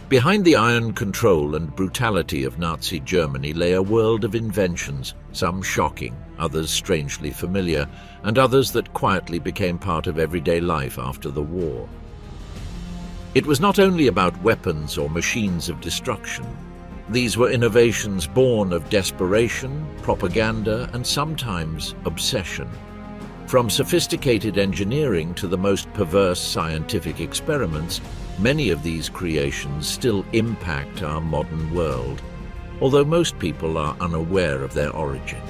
Behind the iron control and brutality of Nazi Germany lay a world of inventions, some shocking, others strangely familiar, and others that quietly became part of everyday life after the war. It was not only about weapons or machines of destruction. These were innovations born of desperation, propaganda, and sometimes obsession. From sophisticated engineering to the most perverse scientific experiments, many of these creations still impact our modern world, although most people are unaware of their origin.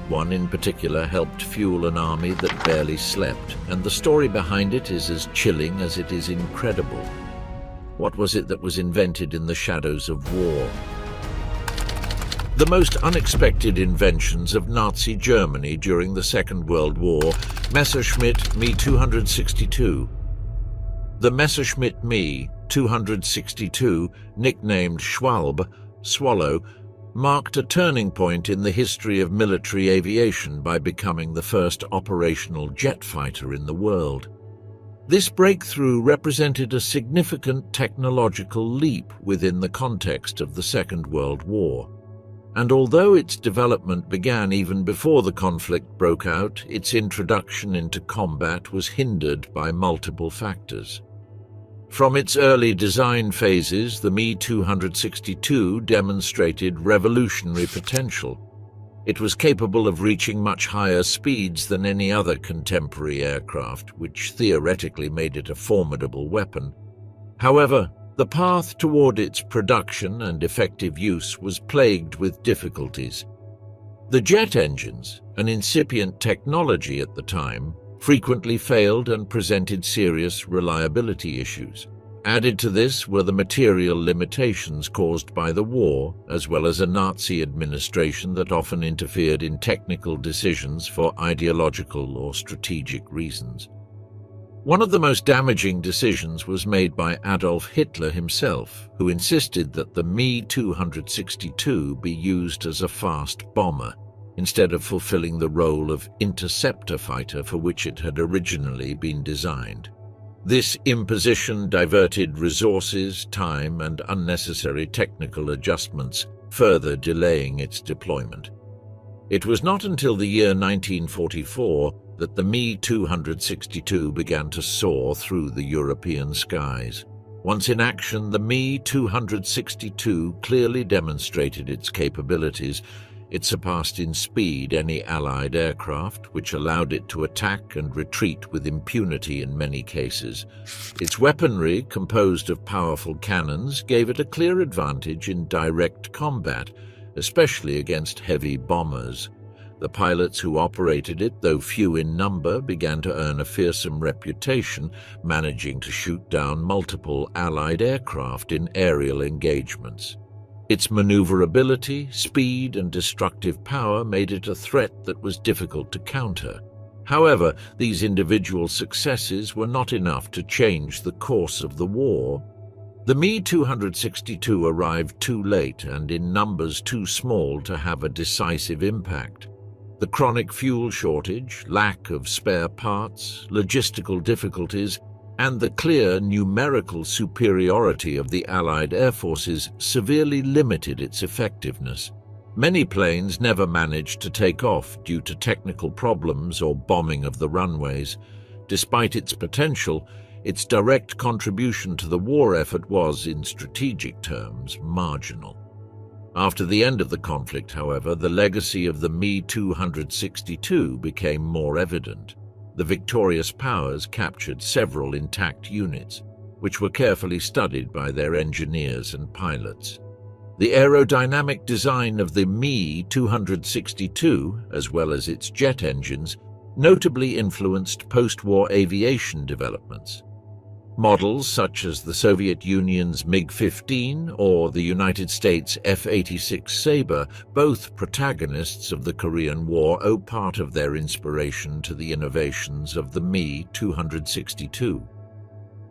One in particular helped fuel an army that barely slept, and the story behind it is as chilling as it is incredible. What was it that was invented in the shadows of war? The most unexpected inventions of Nazi Germany during the Second World War, Messerschmitt Me 262. The Messerschmitt Me 262, nicknamed Schwalbe, swallow, marked a turning point in the history of military aviation by becoming the first operational jet fighter in the world. This breakthrough represented a significant technological leap within the context of the Second World War. And although its development began even before the conflict broke out, its introduction into combat was hindered by multiple factors. From its early design phases, the Me 262 demonstrated revolutionary potential. It was capable of reaching much higher speeds than any other contemporary aircraft, which theoretically made it a formidable weapon. However, the path toward its production and effective use was plagued with difficulties. The jet engines, an incipient technology at the time, frequently failed and presented serious reliability issues. Added to this were the material limitations caused by the war, as well as a Nazi administration that often interfered in technical decisions for ideological or strategic reasons. One of the most damaging decisions was made by Adolf Hitler himself, who insisted that the Me 262 be used as a fast bomber, instead of fulfilling the role of interceptor fighter for which it had originally been designed. This imposition diverted resources, time, and unnecessary technical adjustments, further delaying its deployment. It was not until the year 1944 that the Me 262 began to soar through the European skies. Once in action, the Me 262 clearly demonstrated its capabilities. It surpassed in speed any Allied aircraft, which allowed it to attack and retreat with impunity in many cases. Its weaponry, composed of powerful cannons, gave it a clear advantage in direct combat, especially against heavy bombers. The pilots who operated it, though few in number, began to earn a fearsome reputation, managing to shoot down multiple Allied aircraft in aerial engagements. Its maneuverability, speed, and destructive power made it a threat that was difficult to counter. However, these individual successes were not enough to change the course of the war. The Me 262 arrived too late and in numbers too small to have a decisive impact. The chronic fuel shortage, lack of spare parts, logistical difficulties, and the clear numerical superiority of the Allied air forces severely limited its effectiveness. Many planes never managed to take off due to technical problems or bombing of the runways. Despite its potential, its direct contribution to the war effort was, in strategic terms, marginal. After the end of the conflict, however, the legacy of the Me 262 became more evident. The victorious powers captured several intact units, which were carefully studied by their engineers and pilots. The aerodynamic design of the Me 262, as well as its jet engines, notably influenced post-war aviation developments. Models such as the Soviet Union's MiG-15 or the United States F-86 Sabre, both protagonists of the Korean War, owe part of their inspiration to the innovations of the Me 262.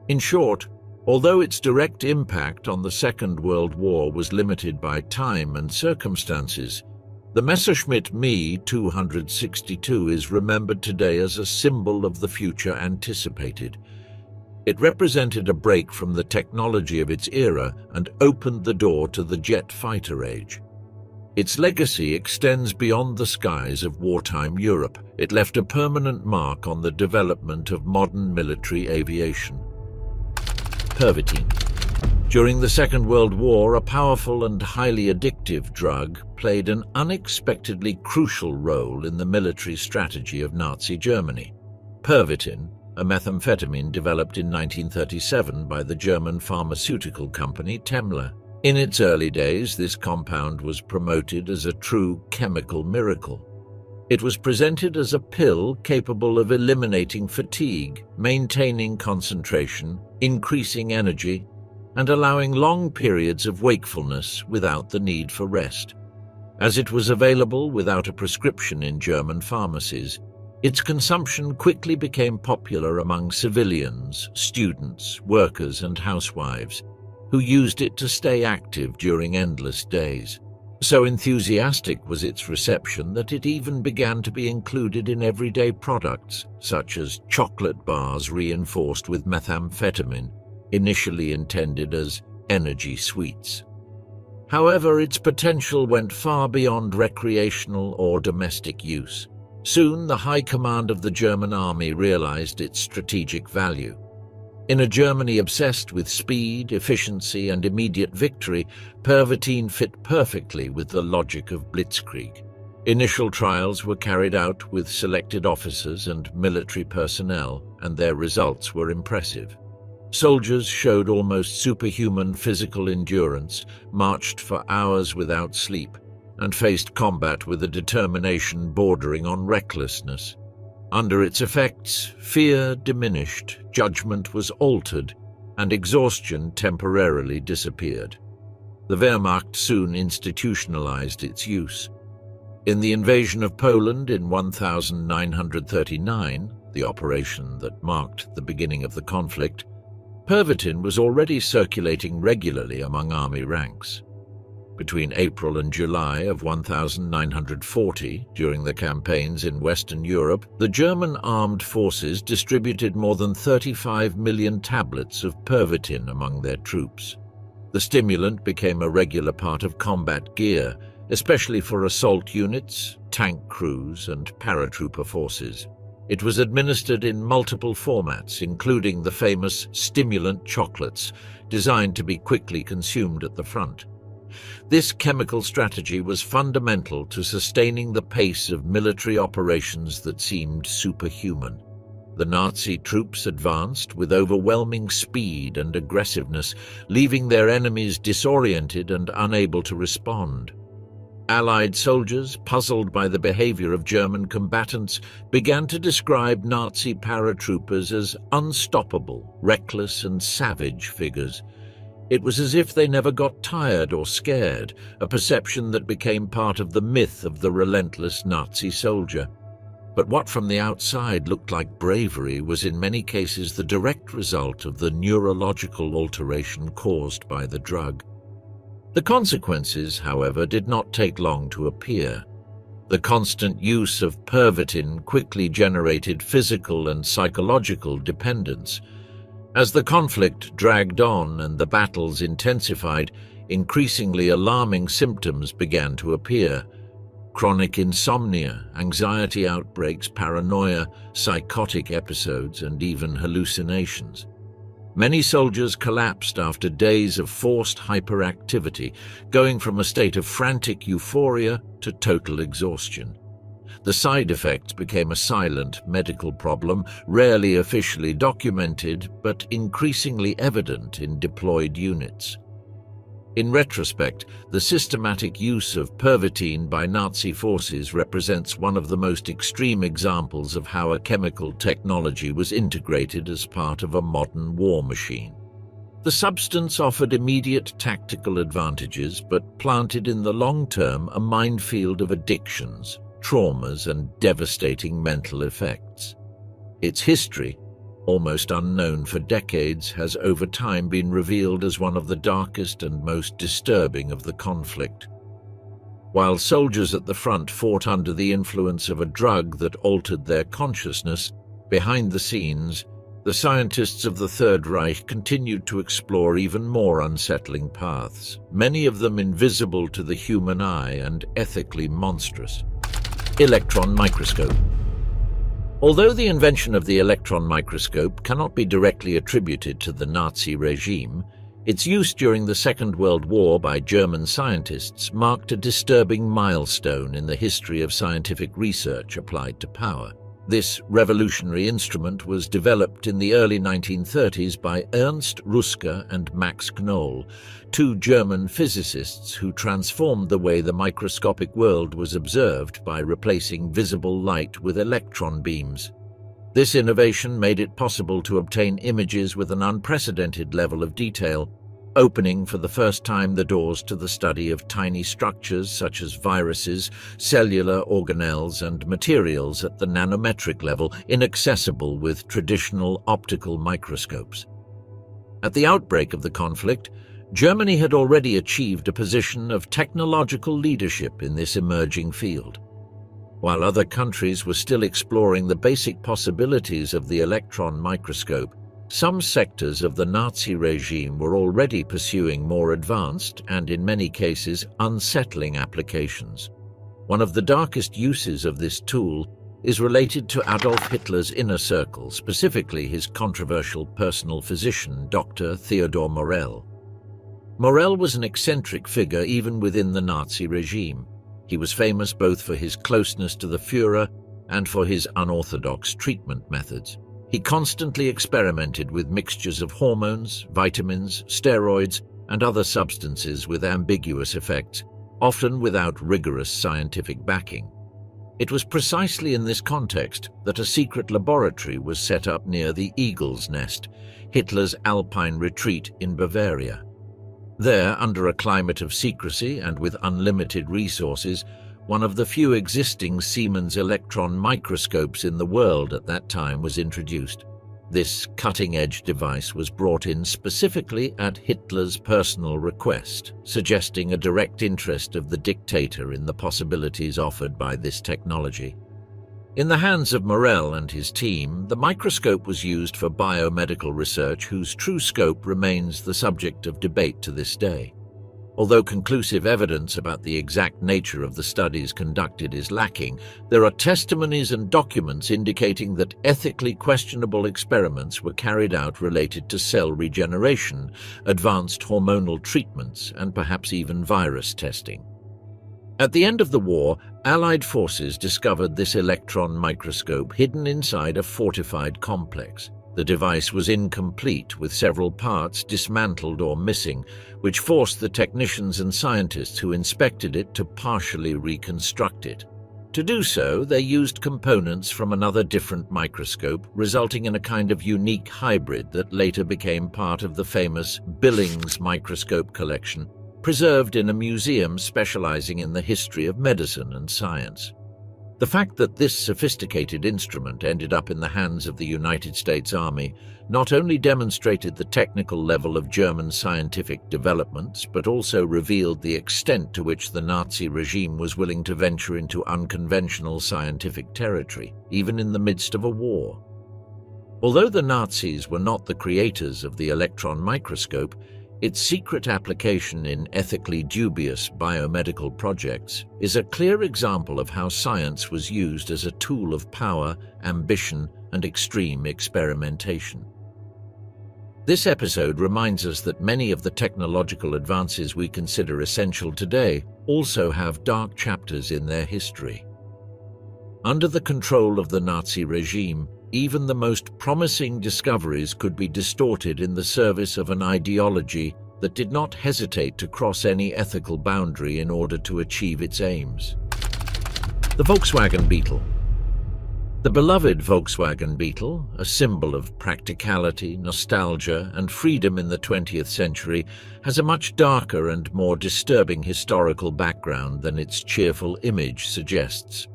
In short, although its direct impact on the Second World War was limited by time and circumstances, the Messerschmitt Me 262 is remembered today as a symbol of the future anticipated. It represented a break from the technology of its era and opened the door to the jet fighter age. Its legacy extends beyond the skies of wartime Europe. It left a permanent mark on the development of modern military aviation. Pervitin. During the Second World War, a powerful and highly addictive drug played an unexpectedly crucial role in the military strategy of Nazi Germany. Pervitin, a methamphetamine developed in 1937 by the German pharmaceutical company Temmler. In its early days, this compound was promoted as a true chemical miracle. It was presented as a pill capable of eliminating fatigue, maintaining concentration, increasing energy, and allowing long periods of wakefulness without the need for rest. As it was available without a prescription in German pharmacies, its consumption quickly became popular among civilians, students, workers, and housewives, who used it to stay active during endless days. So enthusiastic was its reception that it even began to be included in everyday products, such as chocolate bars reinforced with methamphetamine, initially intended as energy sweets. However, its potential went far beyond recreational or domestic use. Soon, the high command of the German army realized its strategic value. In a Germany obsessed with speed, efficiency, and immediate victory, Pervatine fit perfectly with the logic of blitzkrieg. Initial trials were carried out with selected officers and military personnel, and their results were impressive. Soldiers showed almost superhuman physical endurance, marched for hours without sleep, and faced combat with a determination bordering on recklessness. Under its effects, fear diminished, judgment was altered, and exhaustion temporarily disappeared. The Wehrmacht soon institutionalized its use. In the invasion of Poland in 1939, the operation that marked the beginning of the conflict, Pervitin was already circulating regularly among army ranks. Between April and July of 1940, during the campaigns in Western Europe, the German armed forces distributed more than 35 million tablets of Pervitin among their troops. The stimulant became a regular part of combat gear, especially for assault units, tank crews, and paratrooper forces. It was administered in multiple formats, including the famous stimulant chocolates, designed to be quickly consumed at the front. This chemical strategy was fundamental to sustaining the pace of military operations that seemed superhuman. The Nazi troops advanced with overwhelming speed and aggressiveness, leaving their enemies disoriented and unable to respond. Allied soldiers, puzzled by the behavior of German combatants, began to describe Nazi paratroopers as unstoppable, reckless, and savage figures. It was as if they never got tired or scared, a perception that became part of the myth of the relentless Nazi soldier. But what from the outside looked like bravery was in many cases the direct result of the neurological alteration caused by the drug. The consequences, however, did not take long to appear. The constant use of Pervitin quickly generated physical and psychological dependence. As the conflict dragged on and the battles intensified, increasingly alarming symptoms began to appear. Chronic insomnia, anxiety outbreaks, paranoia, psychotic episodes, and even hallucinations. Many soldiers collapsed after days of forced hyperactivity, going from a state of frantic euphoria to total exhaustion. The side effects became a silent medical problem, rarely officially documented, but increasingly evident in deployed units. In retrospect, the systematic use of Pervitin by Nazi forces represents one of the most extreme examples of how a chemical technology was integrated as part of a modern war machine. The substance offered immediate tactical advantages, but planted in the long term a minefield of addictions, traumas, and devastating mental effects. Its history, almost unknown for decades, has over time been revealed as one of the darkest and most disturbing of the conflict. While soldiers at the front fought under the influence of a drug that altered their consciousness, behind the scenes, the the scientists of the Third Reich continued to explore even more unsettling paths, many of them invisible to the human eye and ethically monstrous. Electron microscope. Although the invention of the electron microscope cannot be directly attributed to the Nazi regime, its use during the Second World War by German scientists marked a disturbing milestone in the history of scientific research applied to power. This revolutionary instrument was developed in the early 1930s by Ernst Ruska and Max Knoll, two German physicists who transformed the way the microscopic world was observed by replacing visible light with electron beams. This innovation made it possible to obtain images with an unprecedented level of detail, opening for the first time the doors to the study of tiny structures such as viruses, cellular organelles, and materials at the nanometric level, inaccessible with traditional optical microscopes. At the outbreak of the conflict, Germany had already achieved a position of technological leadership in this emerging field. While other countries were still exploring the basic possibilities of the electron microscope, some sectors of the Nazi regime were already pursuing more advanced and, in many cases, unsettling applications. One of the darkest uses of this tool is related to Adolf Hitler's inner circle, specifically his controversial personal physician, Dr. Theodor Morell. Morell was an eccentric figure even within the Nazi regime. He was famous both for his closeness to the Führer and for his unorthodox treatment methods. He constantly experimented with mixtures of hormones, vitamins, steroids, and other substances with ambiguous effects, often without rigorous scientific backing. It was precisely in this context that a secret laboratory was set up near the Eagle's Nest, Hitler's alpine retreat in Bavaria. There, under a climate of secrecy and with unlimited resources, one of the few existing Siemens electron microscopes in the world at that time was introduced. This cutting-edge device was brought in specifically at Hitler's personal request, suggesting a direct interest of the dictator in the possibilities offered by this technology. In the hands of Morell and his team, the microscope was used for biomedical research whose true scope remains the subject of debate to this day. Although conclusive evidence about the exact nature of the studies conducted is lacking, there are testimonies and documents indicating that ethically questionable experiments were carried out related to cell regeneration, advanced hormonal treatments, and perhaps even virus testing. At the end of the war, Allied forces discovered this electron microscope hidden inside a fortified complex. The device was incomplete, with several parts dismantled or missing, which forced the technicians and scientists who inspected it to partially reconstruct it. To do so, they used components from another different microscope, resulting in a kind of unique hybrid that later became part of the famous Billings microscope collection, preserved in a museum specializing in the history of medicine and science. The fact that this sophisticated instrument ended up in the hands of the United States Army not only demonstrated the technical level of German scientific developments, but also revealed the extent to which the Nazi regime was willing to venture into unconventional scientific territory, even in the midst of a war. Although the Nazis were not the creators of the electron microscope, its secret application in ethically dubious biomedical projects is a clear example of how science was used as a tool of power, ambition, and extreme experimentation. This episode reminds us that many of the technological advances we consider essential today also have dark chapters in their history. Under the control of the Nazi regime, even the most promising discoveries could be distorted in the service of an ideology that did not hesitate to cross any ethical boundary in order to achieve its aims. The Volkswagen Beetle. The beloved Volkswagen Beetle, a symbol of practicality, nostalgia, and freedom in the 20th century, has a much darker and more disturbing historical background than its cheerful image suggests.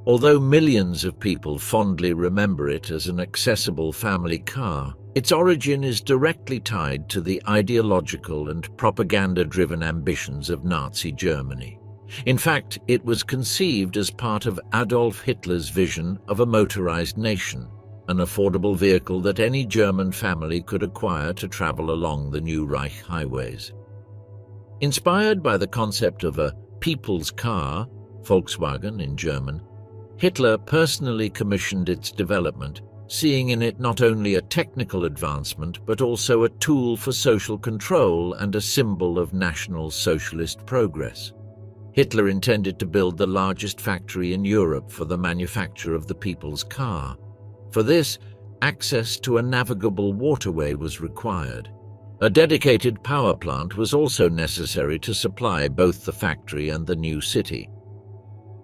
Although millions of people fondly remember it as an accessible family car, its origin is directly tied to the ideological and propaganda-driven ambitions of Nazi Germany. In fact, it was conceived as part of Adolf Hitler's vision of a motorized nation, an affordable vehicle that any German family could acquire to travel along the new Reich highways. Inspired by the concept of a people's car, Volkswagen in German, Hitler personally commissioned its development, seeing in it not only a technical advancement but also a tool for social control and a symbol of National Socialist progress. Hitler intended to build the largest factory in Europe for the manufacture of the people's car. For this, access to a navigable waterway was required. A dedicated power plant was also necessary to supply both the factory and the new city.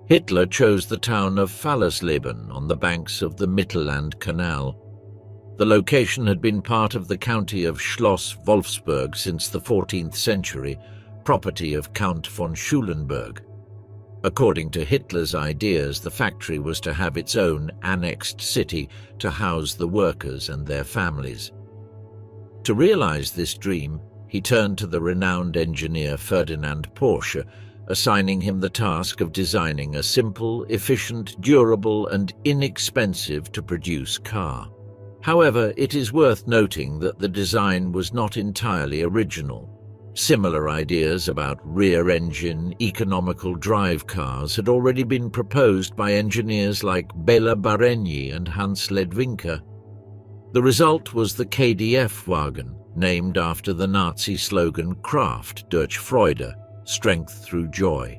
Hitler chose the town of Fallersleben on the banks of the Mittelland Canal. The location had been part of the county of Schloss Wolfsburg since the 14th century, property of Count von Schulenburg. According to Hitler's ideas, the factory was to have its own annexed city to house the workers and their families. To realize this dream, he turned to the renowned engineer Ferdinand Porsche, assigning him the task of designing a simple, efficient, durable, and inexpensive-to-produce car. However, it is worth noting that the design was not entirely original. Similar ideas about rear-engine, economical drive cars had already been proposed by engineers like Bela Baregni and Hans Ledwinka. The result was the KDF wagon, named after the Nazi slogan Kraft durch Freude, Strength Through Joy,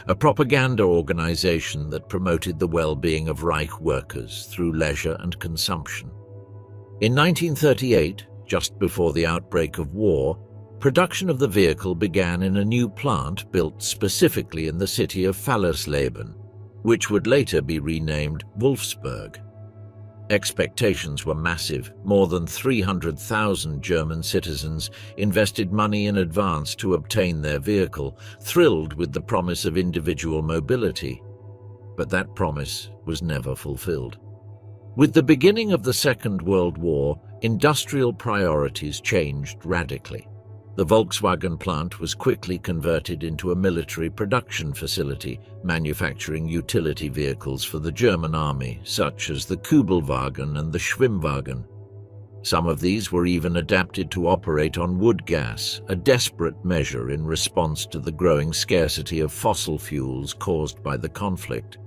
a propaganda organization that promoted the well-being of Reich workers through leisure and consumption. In 1938, just before the outbreak of war, production of the vehicle began in a new plant built specifically in the city of Fallersleben, which would later be renamed Wolfsburg. Expectations were massive. More than 300,000 German citizens invested money in advance to obtain their vehicle, thrilled with the promise of individual mobility. But that promise was never fulfilled. With the beginning of the Second World War, industrial priorities changed radically. The Volkswagen plant was quickly converted into a military production facility, manufacturing utility vehicles for the German army, such as the Kübelwagen and the Schwimmwagen. Some of these were even adapted to operate on wood gas, a desperate measure in response to the growing scarcity of fossil fuels caused by the conflict.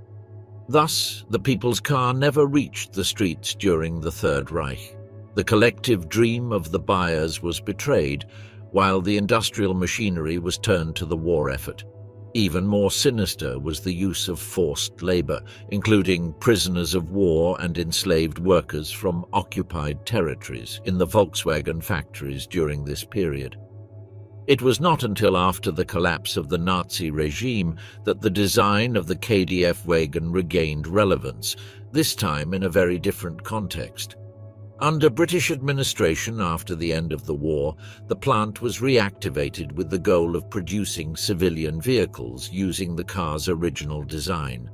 Thus, the people's car never reached the streets during the Third Reich. The collective dream of the buyers was betrayed, while the industrial machinery was turned to the war effort. Even more sinister was the use of forced labor, including prisoners of war and enslaved workers from occupied territories in the Volkswagen factories during this period. It was not until after the collapse of the Nazi regime that the design of the KDF wagon regained relevance, this time in a very different context. Under British administration after the end of the war, the plant was reactivated with the goal of producing civilian vehicles using the car's original design.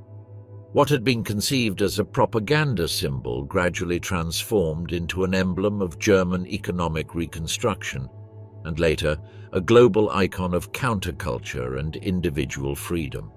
What had been conceived as a propaganda symbol gradually transformed into an emblem of German economic reconstruction, and later a global icon of counterculture and individual freedom.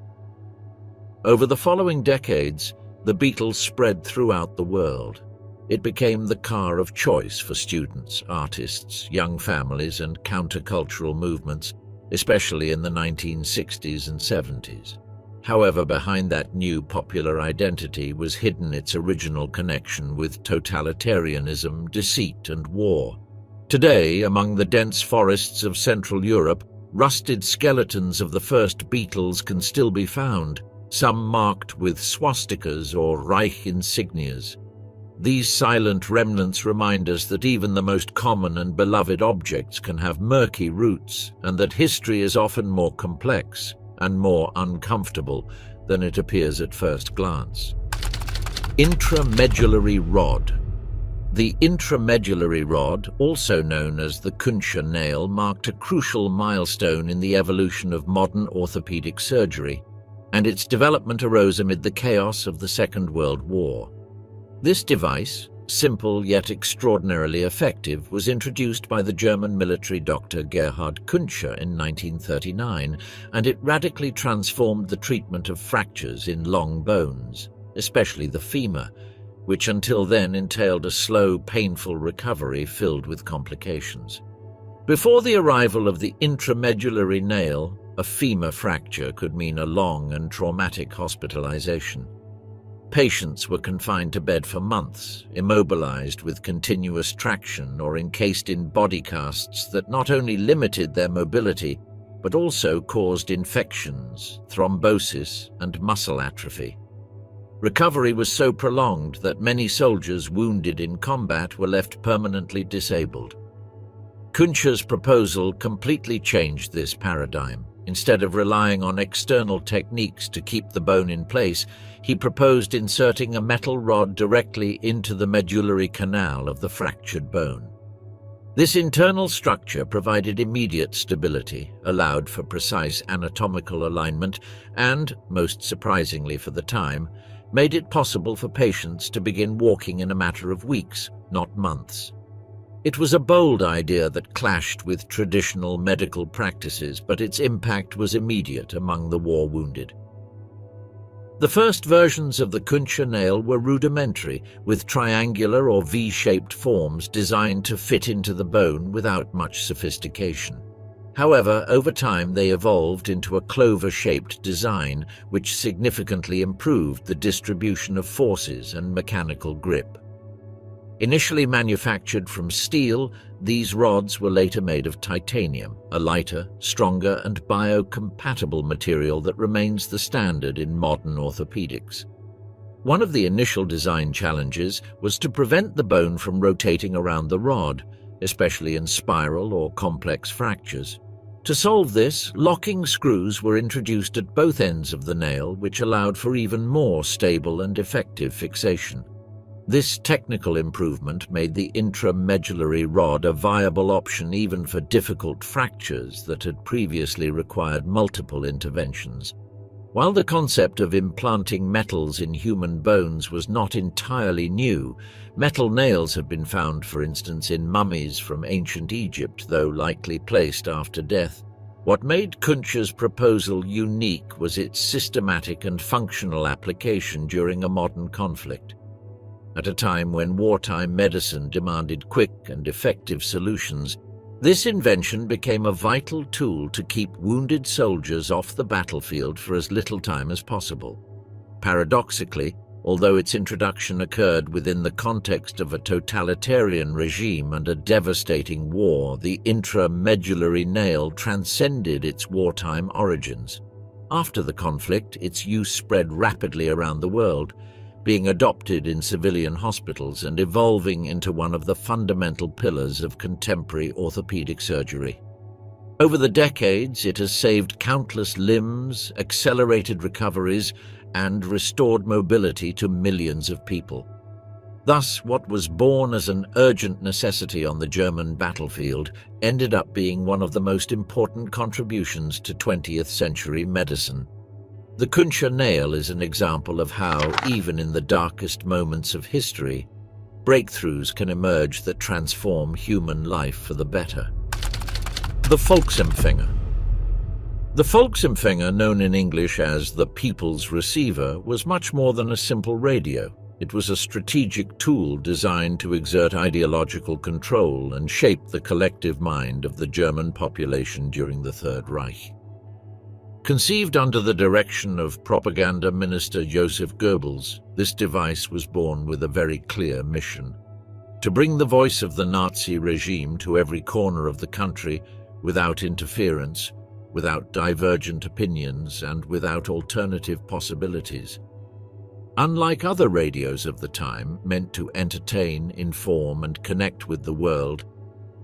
Over the following decades, the Beetle spread throughout the world. It became the car of choice for students, artists, young families, and countercultural movements, especially in the 1960s and 70s. However, behind that new popular identity was hidden its original connection with totalitarianism, deceit, and war. Today, among the dense forests of Central Europe, rusted skeletons of the first Beetles can still be found, some marked with swastikas or Reich insignias. These silent remnants remind us that even the most common and beloved objects can have murky roots, and that history is often more complex and more uncomfortable than it appears at first glance. Intramedularary Rod. The intramedularary rod, also known as the Kuntsche nail, marked a crucial milestone in the evolution of modern orthopedic surgery, and its development arose amid the chaos of the Second World War. This device, simple yet extraordinarily effective, was introduced by the German military doctor Gerhard Kuntsche in 1939, and it radically transformed the treatment of fractures in long bones, especially the femur. which until then entailed a slow, painful recovery filled with complications. Before the arrival of the intramedullary nail, a femur fracture could mean a long and traumatic hospitalization. Patients were confined to bed for months, immobilized with continuous traction or encased in body casts that not only limited their mobility, but also caused infections, thrombosis, and muscle atrophy. Recovery was so prolonged that many soldiers wounded in combat were left permanently disabled. Kuntscha's proposal completely changed this paradigm. Instead of relying on external techniques to keep the bone in place, he proposed inserting a metal rod directly into the medullary canal of the fractured bone. This internal structure provided immediate stability, allowed for precise anatomical alignment, and, most surprisingly for the time, made it possible for patients to begin walking in a matter of weeks, not months. It was a bold idea that clashed with traditional medical practices, but its impact was immediate among the war-wounded. The first versions of the Kuntscha nail were rudimentary, with triangular or V-shaped forms designed to fit into the bone without much sophistication. However, over time they evolved into a clover-shaped design, which significantly improved the distribution of forces and mechanical grip. Initially manufactured from steel, these rods were later made of titanium, a lighter, stronger, and biocompatible material that remains the standard in modern orthopedics. One of the initial design challenges was to prevent the bone from rotating around the rod, especially in spiral or complex fractures. To solve this, locking screws were introduced at both ends of the nail, which allowed for even more stable and effective fixation. This technical improvement made the intramedullary rod a viable option even for difficult fractures that had previously required multiple interventions. While the concept of implanting metals in human bones was not entirely new, metal nails have been found, for instance, in mummies from ancient Egypt, though likely placed after death. What made Kuntscha's proposal unique was its systematic and functional application during a modern conflict. At a time when wartime medicine demanded quick and effective solutions, this invention became a vital tool to keep wounded soldiers off the battlefield for as little time as possible. Paradoxically, although its introduction occurred within the context of a totalitarian regime and a devastating war, the intramedullary nail transcended its wartime origins. After the conflict, its use spread rapidly around the world, being adopted in civilian hospitals and evolving into one of the fundamental pillars of contemporary orthopedic surgery. Over the decades, it has saved countless limbs, accelerated recoveries, and restored mobility to millions of people. Thus, what was born as an urgent necessity on the German battlefield ended up being one of the most important contributions to 20th century medicine. The Kuntscha nail is an example of how, even in the darkest moments of history, breakthroughs can emerge that transform human life for the better. The Volksempfänger. The Volksempfänger, known in English as the People's Receiver, was much more than a simple radio. It was a strategic tool designed to exert ideological control and shape the collective mind of the German population during the Third Reich. Conceived under the direction of propaganda minister Joseph Goebbels, this device was born with a very clear mission: to bring the voice of the Nazi regime to every corner of the country without interference, without divergent opinions, and without alternative possibilities. Unlike other radios of the time, meant to entertain, inform, and connect with the world,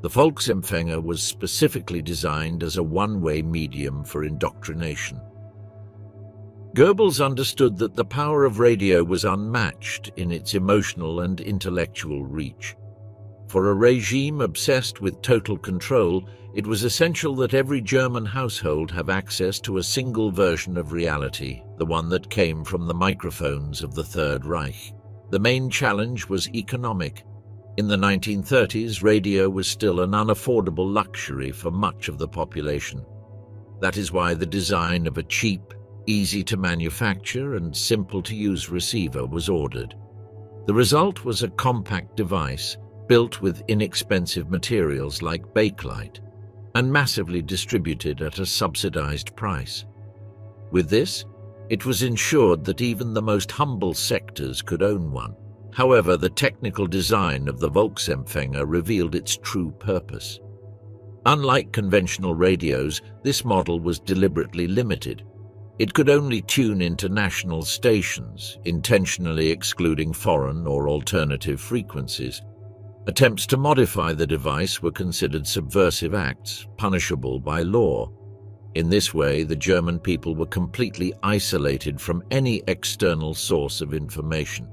the Volksempfänger was specifically designed as a one-way medium for indoctrination. Goebbels understood that the power of radio was unmatched in its emotional and intellectual reach. For a regime obsessed with total control, it was essential that every German household have access to a single version of reality, the one that came from the microphones of the Third Reich. The main challenge was economic. In the 1930s, radio was still an unaffordable luxury for much of the population. That is why the design of a cheap, easy-to-manufacture and simple-to-use receiver was ordered. The result was a compact device built with inexpensive materials like bakelite and massively distributed at a subsidized price. With this, it was ensured that even the most humble sectors could own one. However, the technical design of the Volksempfänger revealed its true purpose. Unlike conventional radios, this model was deliberately limited. It could only tune into national stations, intentionally excluding foreign or alternative frequencies. Attempts to modify the device were considered subversive acts, punishable by law. In this way, the German people were completely isolated from any external source of information.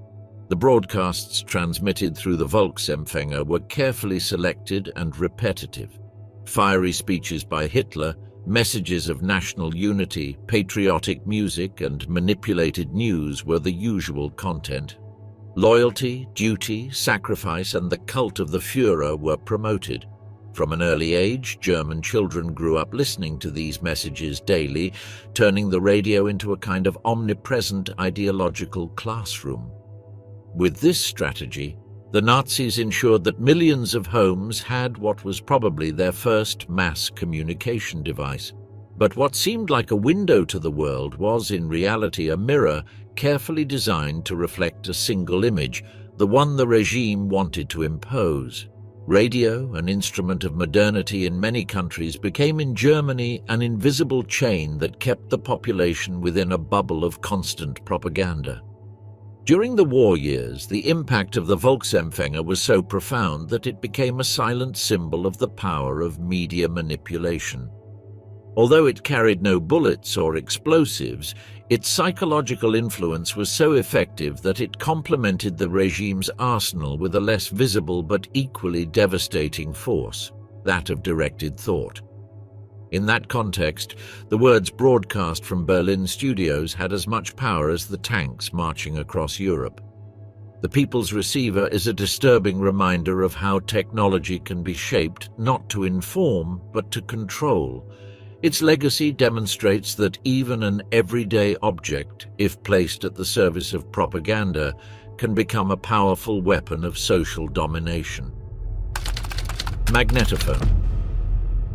The broadcasts transmitted through the Volksempfänger were carefully selected and repetitive. Fiery speeches by Hitler, messages of national unity, patriotic music, and manipulated news were the usual content. Loyalty, duty, sacrifice, and the cult of the Führer were promoted. From an early age, German children grew up listening to these messages daily, turning the radio into a kind of omnipresent ideological classroom. With this strategy, the Nazis ensured that millions of homes had what was probably their first mass communication device. But what seemed like a window to the world was, in reality, a mirror carefully designed to reflect a single image, the one the regime wanted to impose. Radio, an instrument of modernity in many countries, became in Germany an invisible chain that kept the population within a bubble of constant propaganda. During the war years, the impact of the Volksempfänger was so profound that it became a silent symbol of the power of media manipulation. Although it carried no bullets or explosives, its psychological influence was so effective that it complemented the regime's arsenal with a less visible but equally devastating force, that of directed thought. In that context, the words broadcast from Berlin studios had as much power as the tanks marching across Europe. The People's Receiver is a disturbing reminder of how technology can be shaped not to inform, but to control. Its legacy demonstrates that even an everyday object, if placed at the service of propaganda, can become a powerful weapon of social domination. Magneettophone.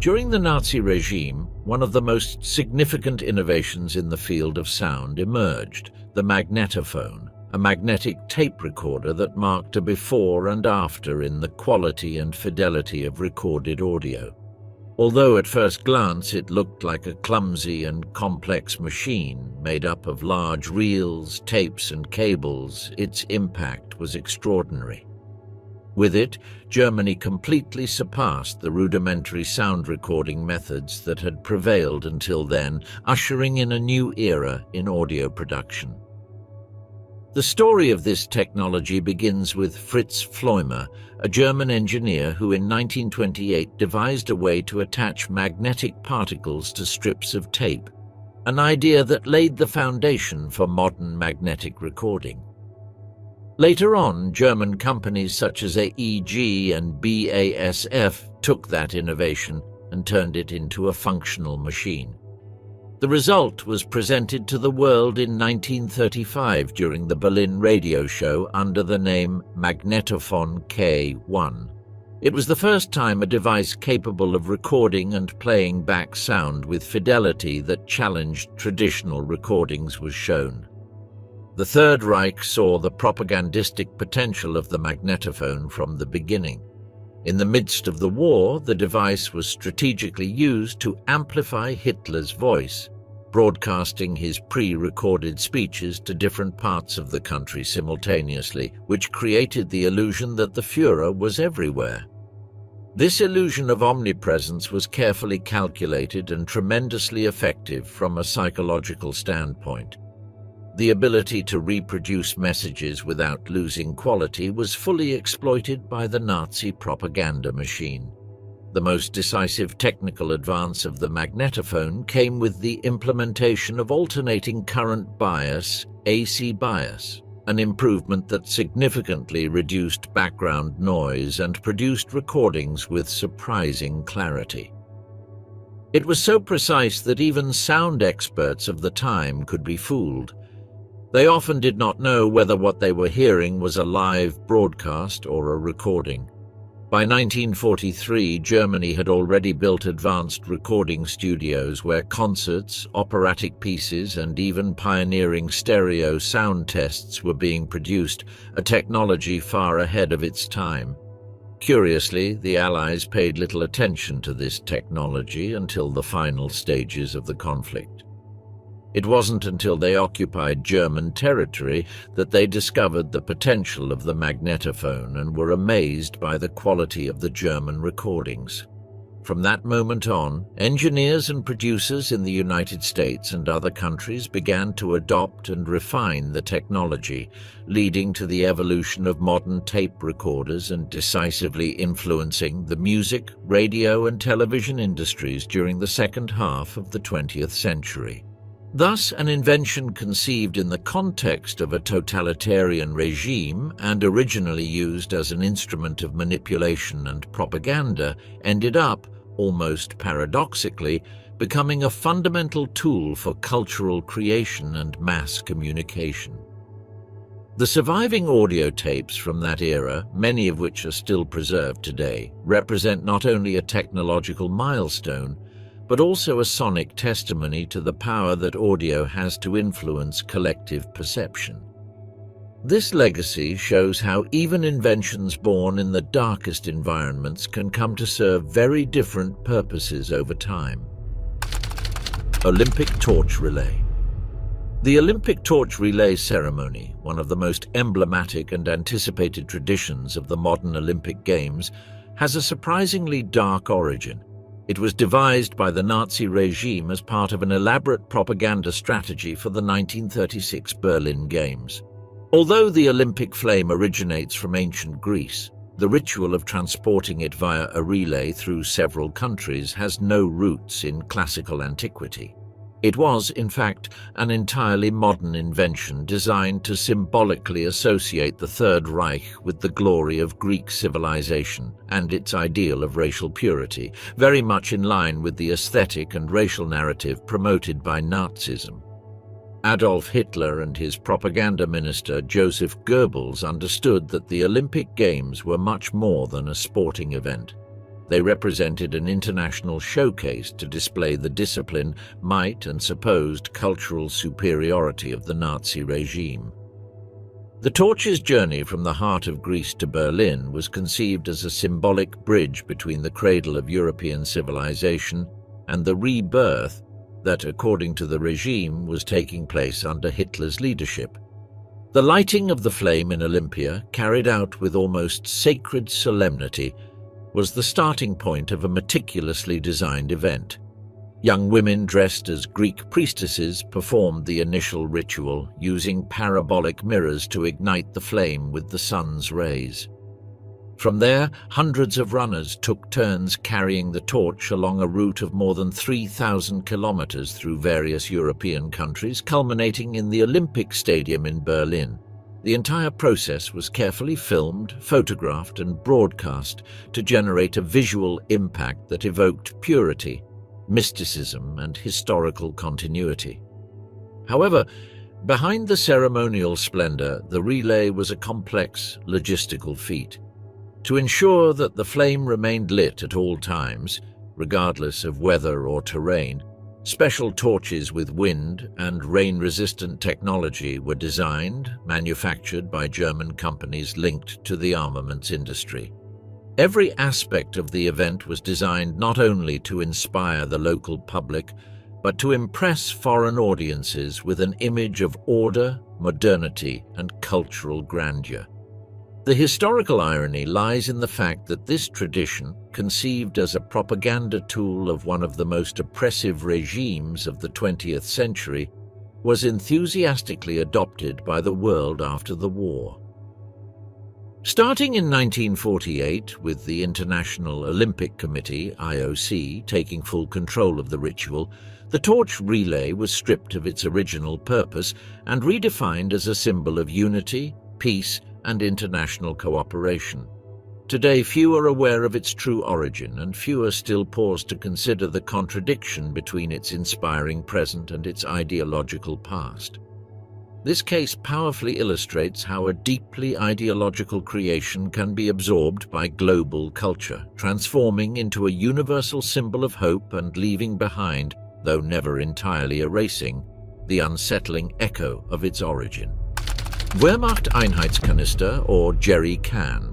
During the Nazi regime, one of the most significant innovations in the field of sound emerged, the Magneettophone, a magnetic tape recorder that marked a before and after in the quality and fidelity of recorded audio. Although at first glance it looked like a clumsy and complex machine made up of large reels, tapes, and cables, its impact was extraordinary. With it, Germany completely surpassed the rudimentary sound recording methods that had prevailed until then, ushering in a new era in audio production. The story of this technology begins with Fritz Fleumer, a German engineer who in 1928 devised a way to attach magnetic particles to strips of tape, an idea that laid the foundation for modern magnetic recording. Later on, German companies such as AEG and BASF took that innovation and turned it into a functional machine. The result was presented to the world in 1935 during the Berlin radio show under the name Magneettophone K1. It was the first time a device capable of recording and playing back sound with fidelity that challenged traditional recordings was shown. The Third Reich saw the propagandistic potential of the Magneettophone from the beginning. In the midst of the war, the device was strategically used to amplify Hitler's voice, broadcasting his pre-recorded speeches to different parts of the country simultaneously, which created the illusion that the Führer was everywhere. This illusion of omnipresence was carefully calculated and tremendously effective from a psychological standpoint. The ability to reproduce messages without losing quality was fully exploited by the Nazi propaganda machine. The most decisive technical advance of the Magneettophone came with the implementation of alternating current bias, AC bias, an improvement that significantly reduced background noise and produced recordings with surprising clarity. It was so precise that even sound experts of the time could be fooled. They often did not know whether what they were hearing was a live broadcast or a recording. By 1943, Germany had already built advanced recording studios where concerts, operatic pieces, and even pioneering stereo sound tests were being produced, a technology far ahead of its time. Curiously, the Allies paid little attention to this technology until the final stages of the conflict. It wasn't until they occupied German territory that they discovered the potential of the Magneettophone and were amazed by the quality of the German recordings. From that moment on, engineers and producers in the United States and other countries began to adopt and refine the technology, leading to the evolution of modern tape recorders and decisively influencing the music, radio, and television industries during the second half of the 20th century. Thus, an invention conceived in the context of a totalitarian regime and originally used as an instrument of manipulation and propaganda ended up, almost paradoxically, becoming a fundamental tool for cultural creation and mass communication. The surviving audio tapes from that era, many of which are still preserved today, represent not only a technological milestone, but also a sonic testimony to the power that audio has to influence collective perception. This legacy shows how even inventions born in the darkest environments can come to serve very different purposes over time. Olympic Torch Relay. The Olympic Torch Relay ceremony, one of the most emblematic and anticipated traditions of the modern Olympic Games, has a surprisingly dark origin. It was devised by the Nazi regime as part of an elaborate propaganda strategy for the 1936 Berlin Games. Although the Olympic flame originates from ancient Greece, the ritual of transporting it via a relay through several countries has no roots in classical antiquity. It was, in fact, an entirely modern invention designed to symbolically associate the Third Reich with the glory of Greek civilization and its ideal of racial purity, very much in line with the aesthetic and racial narrative promoted by Nazism. Adolf Hitler and his propaganda minister Joseph Goebbels understood that the Olympic Games were much more than a sporting event. They represented an international showcase to display the discipline, might, and supposed cultural superiority of the Nazi regime. The torch's journey from the heart of Greece to Berlin was conceived as a symbolic bridge between the cradle of European civilization and the rebirth that, according to the regime, was taking place under Hitler's leadership. The lighting of the flame in Olympia, carried out with almost sacred solemnity, was the starting point of a meticulously designed event. Young women dressed as Greek priestesses performed the initial ritual, using parabolic mirrors to ignite the flame with the sun's rays. From there, hundreds of runners took turns carrying the torch along a route of more than 3,000 kilometers through various European countries, culminating in the Olympic Stadium in Berlin. The entire process was carefully filmed, photographed, and broadcast to generate a visual impact that evoked purity, mysticism, and historical continuity. However, behind the ceremonial splendor, the relay was a complex logistical feat. To ensure that the flame remained lit at all times, regardless of weather or terrain, special torches with wind and rain-resistant technology were designed, manufactured by German companies linked to the armaments industry. Every aspect of the event was designed not only to inspire the local public, but to impress foreign audiences with an image of order, modernity, and cultural grandeur. The historical irony lies in the fact that this tradition, conceived as a propaganda tool of one of the most oppressive regimes of the 20th century, was enthusiastically adopted by the world after the war. Starting in 1948, with the International Olympic Committee, IOC, taking full control of the ritual, the torch relay was stripped of its original purpose and redefined as a symbol of unity, peace, and international cooperation. Today, few are aware of its true origin, and fewer still pause to consider the contradiction between its inspiring present and its ideological past. This case powerfully illustrates how a deeply ideological creation can be absorbed by global culture, transforming into a universal symbol of hope and leaving behind, though never entirely erasing, the unsettling echo of its origin. Wehrmacht Einheitskanister, or jerry can.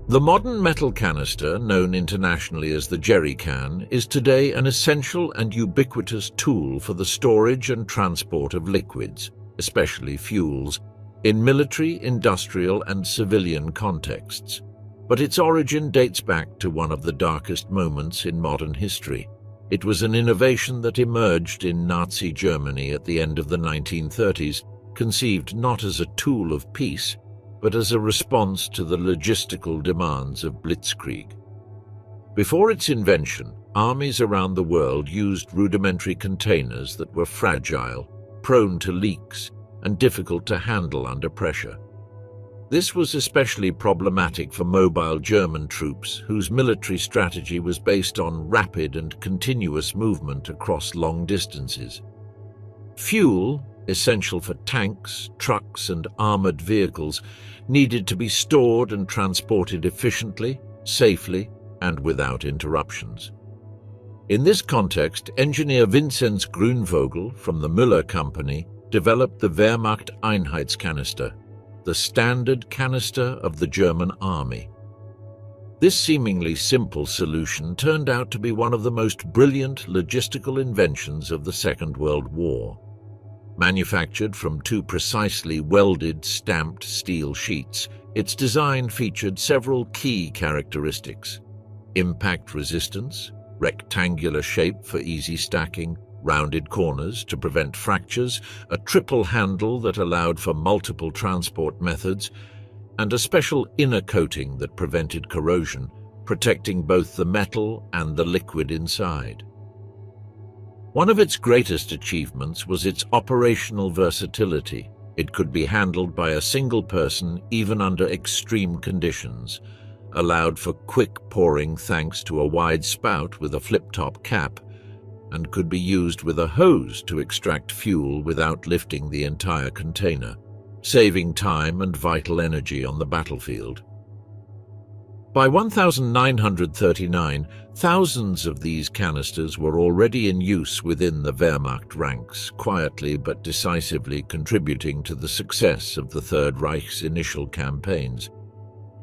The modern metal canister, known internationally as the jerry can, is today an essential and ubiquitous tool for the storage and transport of liquids, especially fuels, in military, industrial, and civilian contexts. But its origin dates back to one of the darkest moments in modern history. It was an innovation that emerged in Nazi Germany at the end of the 1930s, conceived not as a tool of peace, but as a response to the logistical demands of blitzkrieg. Before its invention, armies around the world used rudimentary containers that were fragile, prone to leaks, and difficult to handle under pressure. This was especially problematic for mobile German troops, whose military strategy was based on rapid and continuous movement across long distances. Fuel, essential for tanks, trucks, and armored vehicles, needed to be stored and transported efficiently, safely, and without interruptions. In this context, engineer Vinzenz Grünvogel from the Müller Company developed the Wehrmacht Einheitskanister, the standard canister of the German army. This seemingly simple solution turned out to be one of the most brilliant logistical inventions of the Second World War. Manufactured from two precisely welded, stamped steel sheets, its design featured several key characteristics: impact resistance, rectangular shape for easy stacking, rounded corners to prevent fractures, a triple handle that allowed for multiple transport methods, and a special inner coating that prevented corrosion, protecting both the metal and the liquid inside. One of its greatest achievements was its operational versatility. It could be handled by a single person even under extreme conditions, allowed for quick pouring thanks to a wide spout with a flip-top cap, and could be used with a hose to extract fuel without lifting the entire container, saving time and vital energy on the battlefield. By 1939, thousands of these canisters were already in use within the Wehrmacht ranks, quietly but decisively contributing to the success of the Third Reich's initial campaigns.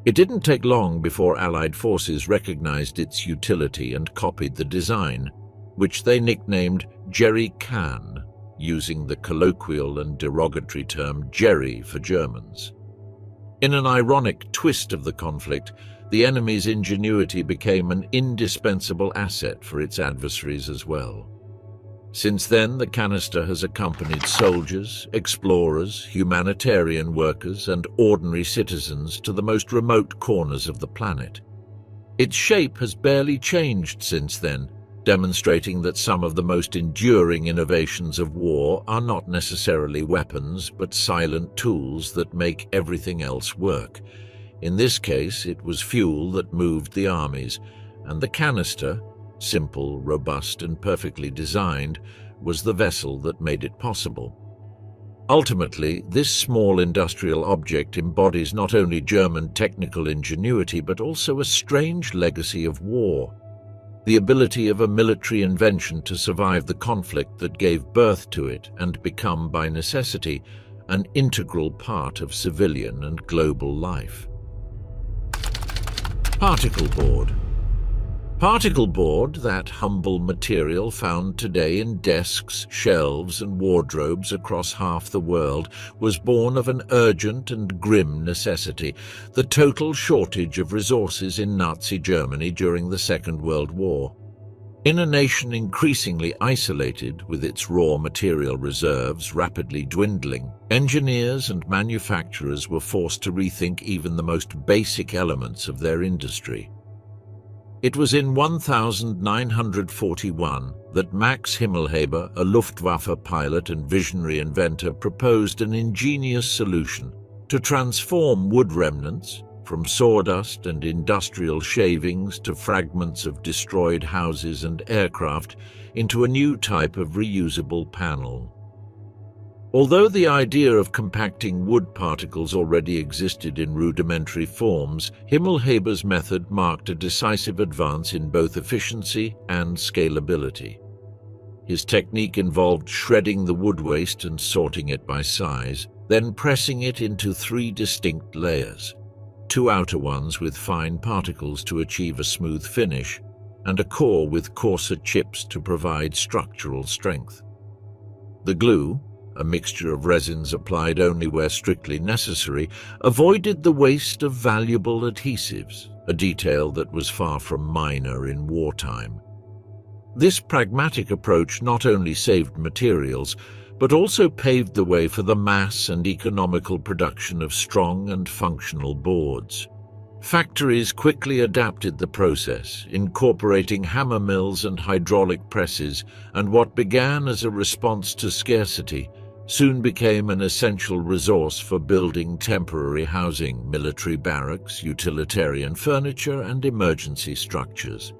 It didn't take long before Allied forces recognized its utility and copied the design, which they nicknamed jerry can, using the colloquial and derogatory term jerry for Germans. In an ironic twist of the conflict, the enemy's ingenuity became an indispensable asset for its adversaries as well. Since then, the canister has accompanied soldiers, explorers, humanitarian workers, and ordinary citizens to the most remote corners of the planet. Its shape has barely changed since then, demonstrating that some of the most enduring innovations of war are not necessarily weapons, but silent tools that make everything else work. In this case, it was fuel that moved the armies, and the canister, simple, robust, and perfectly designed, was the vessel that made it possible. Ultimately, this small industrial object embodies not only German technical ingenuity, but also a strange legacy of war. The ability of a military invention to survive the conflict that gave birth to it and become, by necessity, an integral part of civilian and global life. Particle board. Particle board, that humble material found today in desks, shelves, and wardrobes across half the world, was born of an urgent and grim necessity: the total shortage of resources in Nazi Germany during the Second World War. In a nation increasingly isolated, with its raw material reserves rapidly dwindling, engineers and manufacturers were forced to rethink even the most basic elements of their industry. It was in 1941 that Max Himmelheber, a Luftwaffe pilot and visionary inventor, proposed an ingenious solution to transform wood remnants, from sawdust and industrial shavings to fragments of destroyed houses and aircraft, into a new type of reusable panel. Although the idea of compacting wood particles already existed in rudimentary forms, Himmelheber's method marked a decisive advance in both efficiency and scalability. His technique involved shredding the wood waste and sorting it by size, then pressing it into 3 distinct layers, 2 outer ones with fine particles to achieve a smooth finish, and a core with coarser chips to provide structural strength. The glue, a mixture of resins applied only where strictly necessary, avoided the waste of valuable adhesives, a detail that was far from minor in wartime. This pragmatic approach not only saved materials, but also paved the way for the mass and economical production of strong and functional boards. Factories quickly adapted the process, incorporating hammer mills and hydraulic presses, and what began as a response to scarcity soon became an essential resource for building temporary housing, military barracks, utilitarian furniture, and emergency structures.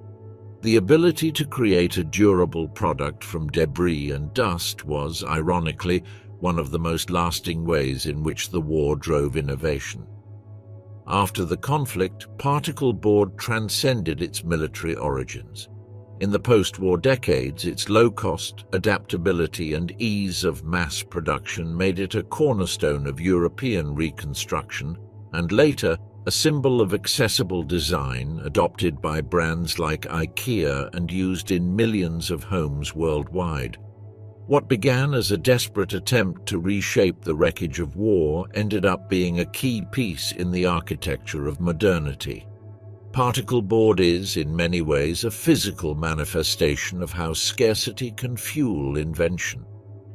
The ability to create a durable product from debris and dust was, ironically, one of the most lasting ways in which the war drove innovation. After the conflict, particle board transcended its military origins. In the post-war decades, its low-cost, adaptability, and ease of mass production made it a cornerstone of European reconstruction, and later, a symbol of accessible design adopted by brands like IKEA and used in millions of homes worldwide. What began as a desperate attempt to reshape the wreckage of war ended up being a key piece in the architecture of modernity. Particle board is, in many ways, a physical manifestation of how scarcity can fuel invention,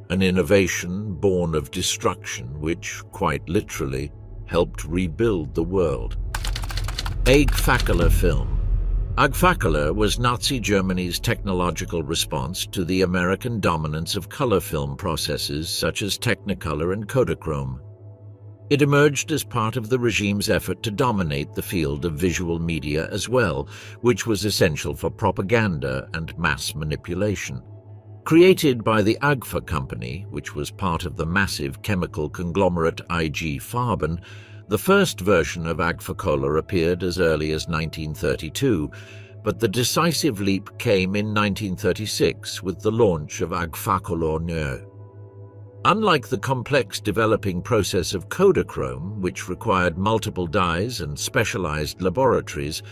an innovation born of destruction which, quite literally, helped rebuild the world. Agakola film. Agakola was Nazi Germany's technological response to the American dominance of color film processes such as Technicolor and Kodachrome. It emerged as part of the regime's effort to dominate the field of visual media as well, which was essential for propaganda and mass manipulation. Created by the Agfa company, which was part of the massive chemical conglomerate IG Farben, the first version of Agakola appeared as early as 1932, but the decisive leap came in 1936 with the launch of Agakola Neo. Unlike the complex developing process of Kodachrome, which required multiple dyes and specialized laboratories,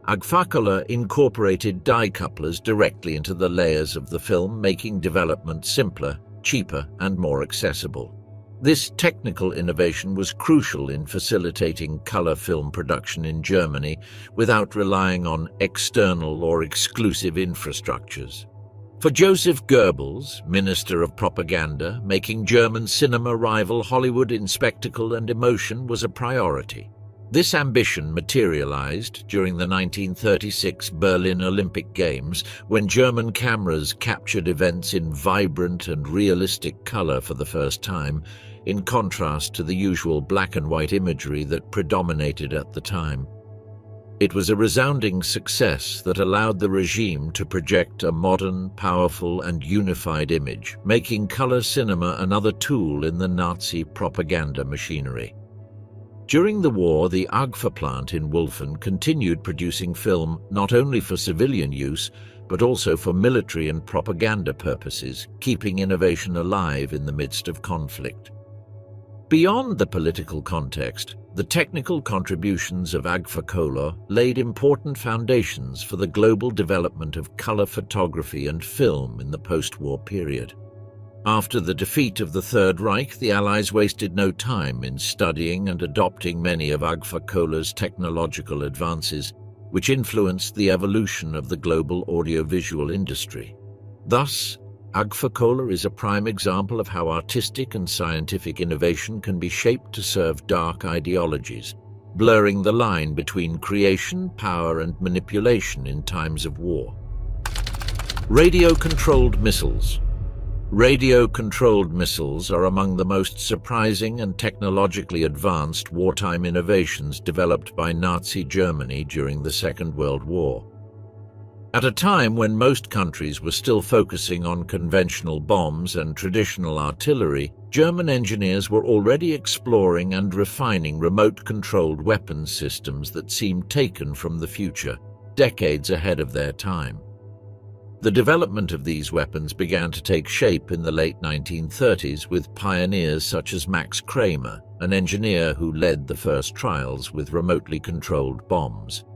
Agakola incorporated dye couplers directly into the layers of the film, making development simpler, cheaper, and more accessible. This technical innovation was crucial in facilitating color film production in Germany without relying on external or exclusive infrastructures. For Joseph Goebbels, Minister of Propaganda, making German cinema rival Hollywood in spectacle and emotion was a priority. This ambition materialized during the 1936 Berlin Olympic Games, when German cameras captured events in vibrant and realistic color for the first time, in contrast to the usual black and white imagery that predominated at the time. It was a resounding success that allowed the regime to project a modern, powerful, and unified image, making color cinema another tool in the Nazi propaganda machinery. During the war, the Agfa plant in Wolfen continued producing film not only for civilian use, but also for military and propaganda purposes, keeping innovation alive in the midst of conflict. Beyond the political context, the technical contributions of Agakola laid important foundations for the global development of color photography and film in the post-war period. After the defeat of the Third Reich, the Allies wasted no time in studying and adopting many of Agakola's technological advances, which influenced the evolution of the global audiovisual industry. Thus, Agakola is a prime example of how artistic and scientific innovation can be shaped to serve dark ideologies, blurring the line between creation, power, and manipulation in times of war. Radio-controlled missiles. Radio-controlled missiles are among the most surprising and technologically advanced wartime innovations developed by Nazi Germany during the Second World War. At a time when most countries were still focusing on conventional bombs and traditional artillery, German engineers were already exploring and refining remote-controlled weapons systems that seemed taken from the future, decades ahead of their time. The development of these weapons began to take shape in the late 1930s with pioneers such as Max Kramer, an engineer who led the first trials with remotely controlled bombs.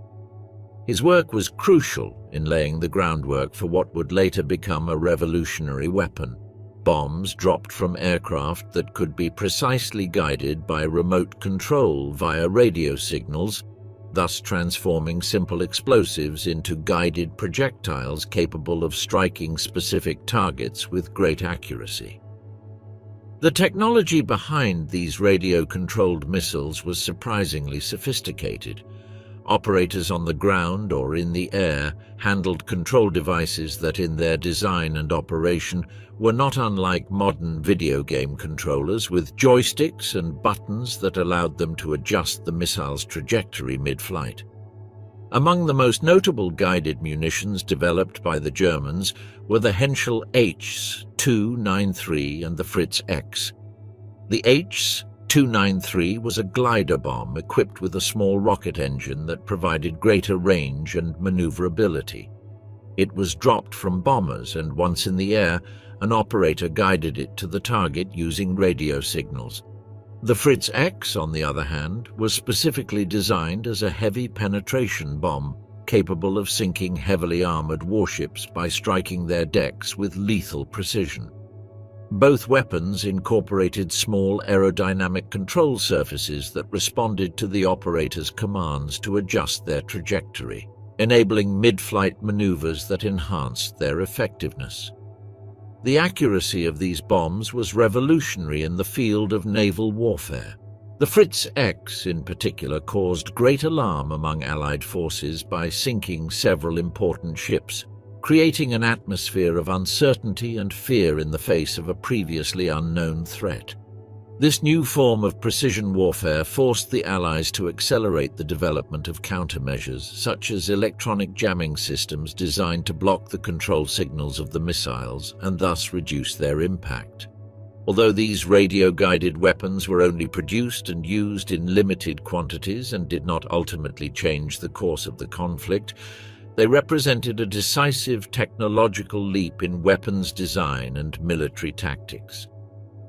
His work was crucial in laying the groundwork for what would later become a revolutionary weapon: bombs dropped from aircraft that could be precisely guided by remote control via radio signals, thus transforming simple explosives into guided projectiles capable of striking specific targets with great accuracy. The technology behind these radio-controlled missiles was surprisingly sophisticated. Operators on the ground or in the air handled control devices that in their design and operation were not unlike modern video game controllers, with joysticks and buttons that allowed them to adjust the missile's trajectory mid-flight. Among the most notable guided munitions developed by the Germans were the Henschel H-293 and the Fritz X. The H-293 was a glider bomb equipped with a small rocket engine that provided greater range and maneuverability. It was dropped from bombers, and once in the air, an operator guided it to the target using radio signals. The Fritz X, on the other hand, was specifically designed as a heavy penetration bomb, capable of sinking heavily armored warships by striking their decks with lethal precision. Both weapons incorporated small aerodynamic control surfaces that responded to the operator's commands to adjust their trajectory, enabling mid-flight maneuvers that enhanced their effectiveness. The accuracy of these bombs was revolutionary in the field of naval warfare. The Fritz X, in particular, caused great alarm among Allied forces by sinking several important ships, creating an atmosphere of uncertainty and fear in the face of a previously unknown threat. This new form of precision warfare forced the Allies to accelerate the development of countermeasures, such as electronic jamming systems designed to block the control signals of the missiles and thus reduce their impact. Although these radio-guided weapons were only produced and used in limited quantities and did not ultimately change the course of the conflict, they represented a decisive technological leap in weapons design and military tactics.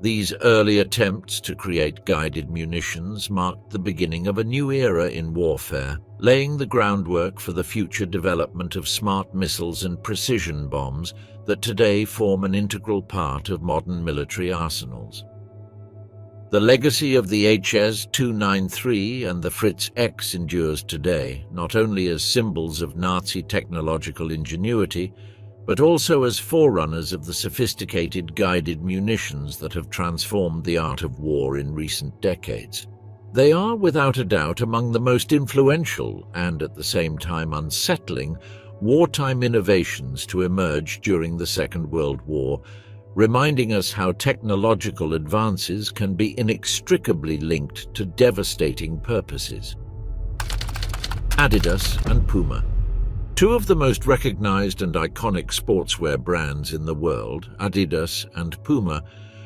These early attempts to create guided munitions marked the beginning of a new era in warfare, laying the groundwork for the future development of smart missiles and precision bombs that today form an integral part of modern military arsenals. The legacy of the HS-293 and the Fritz X endures today, not only as symbols of Nazi technological ingenuity, but also as forerunners of the sophisticated guided munitions that have transformed the art of war in recent decades. They are, without a doubt, among the most influential and, at the same time, unsettling wartime innovations to emerge during the Second World War, reminding us how technological advances can be inextricably linked to devastating purposes. Adidas and Puma. Two of the most recognized and iconic sportswear brands in the world, Adidas and Puma,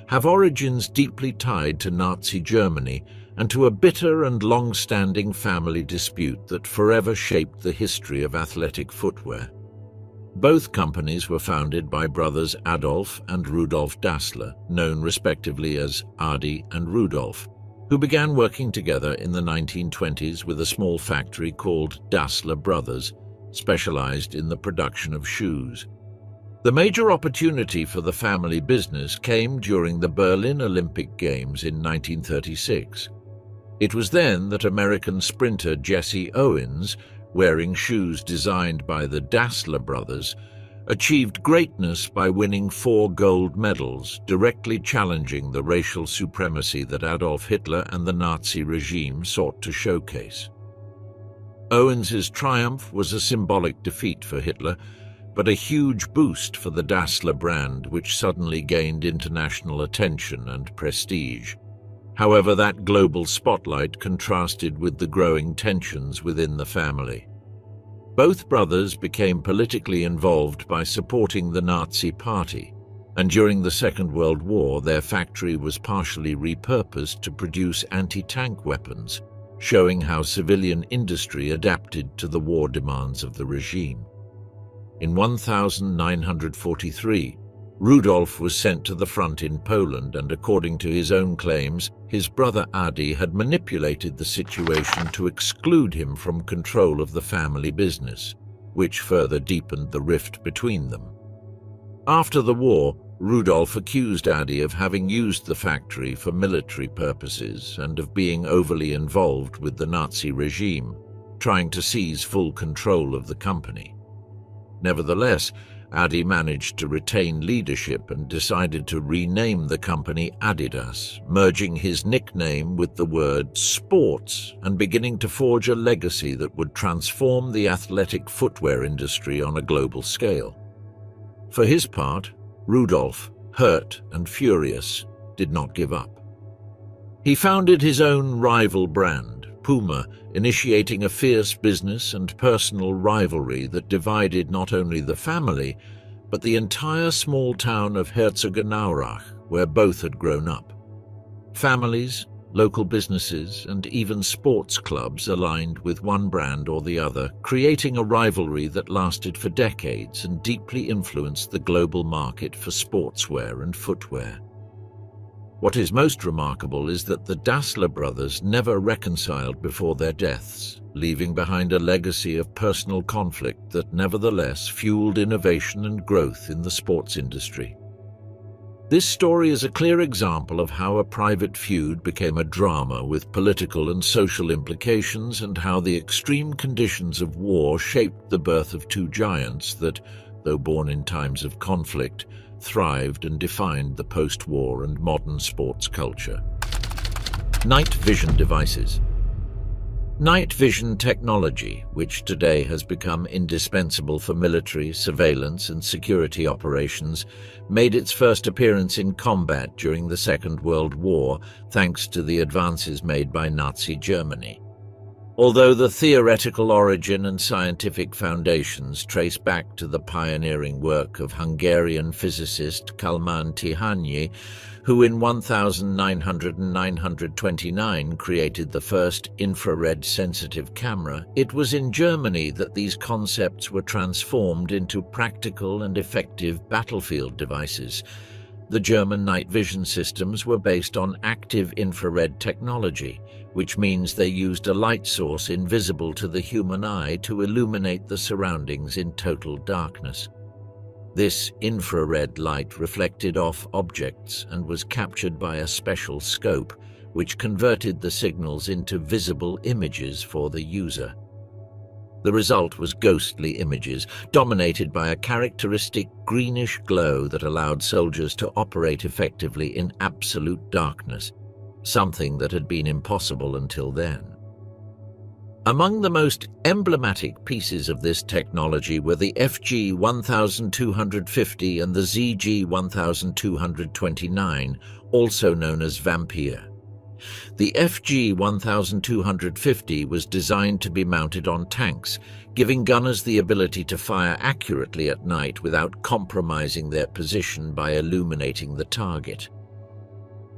have origins deeply tied to Nazi Germany and to a bitter and long-standing family dispute that forever shaped the history of athletic footwear. Both companies were founded by brothers Adolf and Rudolf Dassler, known respectively as Adi and Rudolf, who began working together in the 1920s with a small factory called Dassler Brothers, specialized in the production of shoes. The major opportunity for the family business came during the Berlin Olympic Games in 1936. It was then that American sprinter Jesse Owens, wearing shoes designed by the Dassler brothers, achieved greatness by winning 4 gold medals, directly challenging the racial supremacy that Adolf Hitler and the Nazi regime sought to showcase. Owens's triumph was a symbolic defeat for Hitler, but a huge boost for the Dassler brand, which suddenly gained international attention and prestige. However, that global spotlight contrasted with the growing tensions within the family. Both brothers became politically involved by supporting the Nazi Party, and during the Second World War their factory was partially repurposed to produce anti-tank weapons, showing how civilian industry adapted to the war demands of the regime. In 1943, Rudolf was sent to the front in Poland, and according to his own claims, his brother Adi had manipulated the situation to exclude him from control of the family business, which further deepened the rift between them. After the war, Rudolf accused Adi of having used the factory for military purposes and of being overly involved with the Nazi regime, trying to seize full control of the company. Nevertheless, Adi managed to retain leadership and decided to rename the company Adidas, merging his nickname with the word sports and beginning to forge a legacy that would transform the athletic footwear industry on a global scale. For his part, Rudolf, hurt and furious, did not give up. He founded his own rival brand, Puma, initiating a fierce business and personal rivalry that divided not only the family, but the entire small town of Herzogenaurach, where both had grown up. Families, local businesses, and even sports clubs aligned with one brand or the other, creating a rivalry that lasted for decades and deeply influenced the global market for sportswear and footwear. What is most remarkable is that the Dassler brothers never reconciled before their deaths, leaving behind a legacy of personal conflict that nevertheless fueled innovation and growth in the sports industry. This story is a clear example of how a private feud became a drama with political and social implications, and how the extreme conditions of war shaped the birth of two giants that, though born in times of conflict, thrived and defined the post-war and modern sports culture. Night vision devices. Night vision technology, which today has become indispensable for military, surveillance, and security operations, made its first appearance in combat during the Second World War, thanks to the advances made by Nazi Germany. Although the theoretical origin and scientific foundations trace back to the pioneering work of Hungarian physicist Kálmán Tihanyi, who in 1929 created the first infrared-sensitive camera, it was in Germany that these concepts were transformed into practical and effective battlefield devices. The German night vision systems were based on active infrared technology, which means they used a light source invisible to the human eye to illuminate the surroundings in total darkness. This infrared light reflected off objects and was captured by a special scope, which converted the signals into visible images for the user. The result was ghostly images, dominated by a characteristic greenish glow that allowed soldiers to operate effectively in absolute darkness, something that had been impossible until then. Among the most emblematic pieces of this technology were the FG 1250 and the ZG 1229, also known as Vampire. The FG 1250 was designed to be mounted on tanks, giving gunners the ability to fire accurately at night without compromising their position by illuminating the target.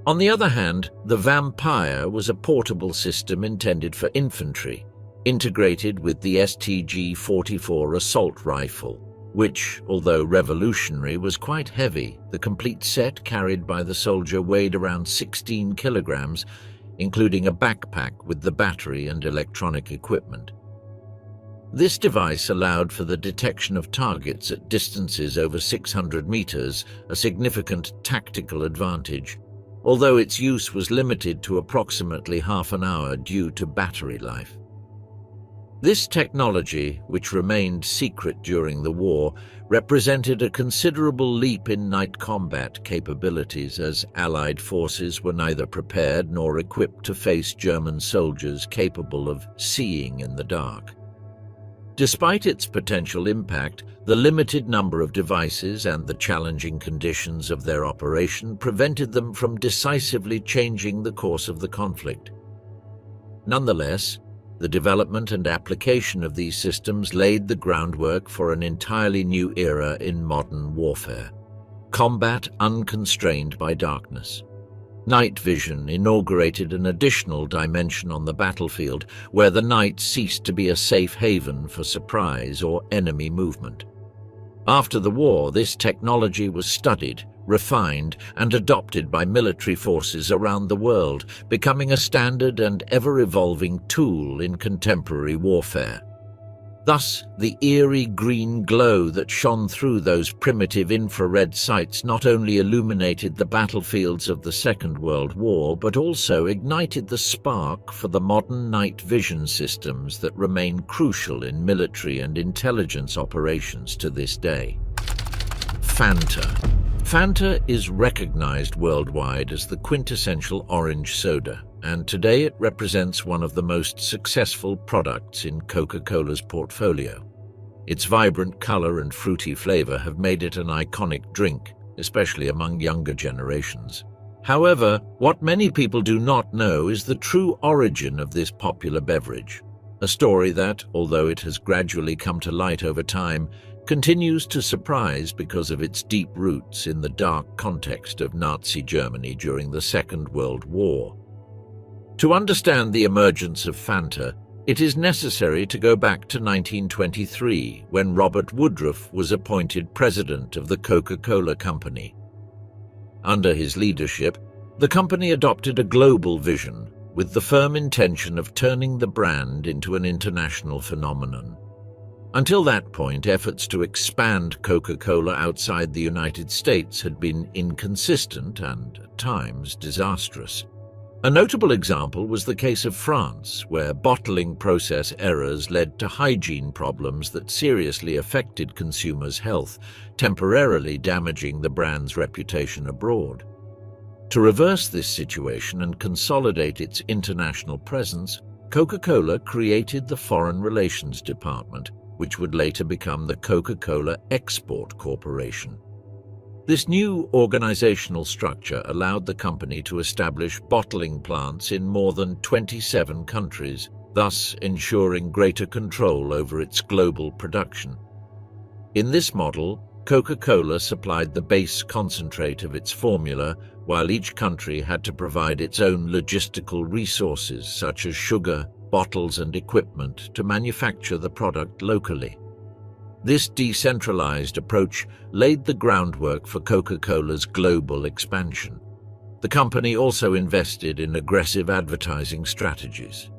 On the other hand, the Vampire was a portable system intended for infantry, integrated with the STG-44 assault rifle, which, although revolutionary, was quite heavy. The complete set carried by the soldier weighed around 16 kilograms, including a backpack with the battery and electronic equipment. This device allowed for the detection of targets at distances over 600 meters, a significant tactical advantage, although its use was limited to approximately half an hour due to battery life. This technology, which remained secret during the war, represented a considerable leap in night combat capabilities, as Allied forces were neither prepared nor equipped to face German soldiers capable of seeing in the dark. Despite its potential impact, the limited number of devices and the challenging conditions of their operation prevented them from decisively changing the course of the conflict. Nonetheless, The development and application of these systems laid the groundwork for an entirely new era in modern warfare: combat unconstrained by darkness. Night vision inaugurated an additional dimension on the battlefield, where the night ceased to be a safe haven for surprise or enemy movement. After the war, this technology was studied, refined, and adopted by military forces around the world, becoming a standard and ever-evolving tool in contemporary warfare. Thus, the eerie green glow that shone through those primitive infrared sights not only illuminated the battlefields of the Second World War, but also ignited the spark for the modern night vision systems that remain crucial in military and intelligence operations to this day. Fanta. Fanta is recognized worldwide as the quintessential orange soda, and today it represents one of the most successful products in Coca-Cola's portfolio. Its vibrant color and fruity flavor have made it an iconic drink, especially among younger generations. However, what many people do not know is the true origin of this popular beverage, a story that, although it has gradually come to light over time, continues to surprise because of its deep roots in the dark context of Nazi Germany during the Second World War. To understand the emergence of Fanta, it is necessary to go back to 1923, when Robert Woodruff was appointed president of the Coca-Cola Company. Under his leadership, the company adopted a global vision, with the firm intention of turning the brand into an international phenomenon. Until that point, efforts to expand Coca-Cola outside the United States had been inconsistent and, at times, disastrous. A notable example was the case of France, where bottling process errors led to hygiene problems that seriously affected consumers' health, temporarily damaging the brand's reputation abroad. To reverse this situation and consolidate its international presence, Coca-Cola created the Foreign Relations Department, which would later become the Coca-Cola Export Corporation. This new organizational structure allowed the company to establish bottling plants in more than 27 countries, thus ensuring greater control over its global production. In this model, Coca-Cola supplied the base concentrate of its formula, while each country had to provide its own logistical resources such as sugar, bottles, and equipment to manufacture the product locally. This decentralized approach laid the groundwork for Coca-Cola's global expansion. The company also invested in aggressive advertising strategies.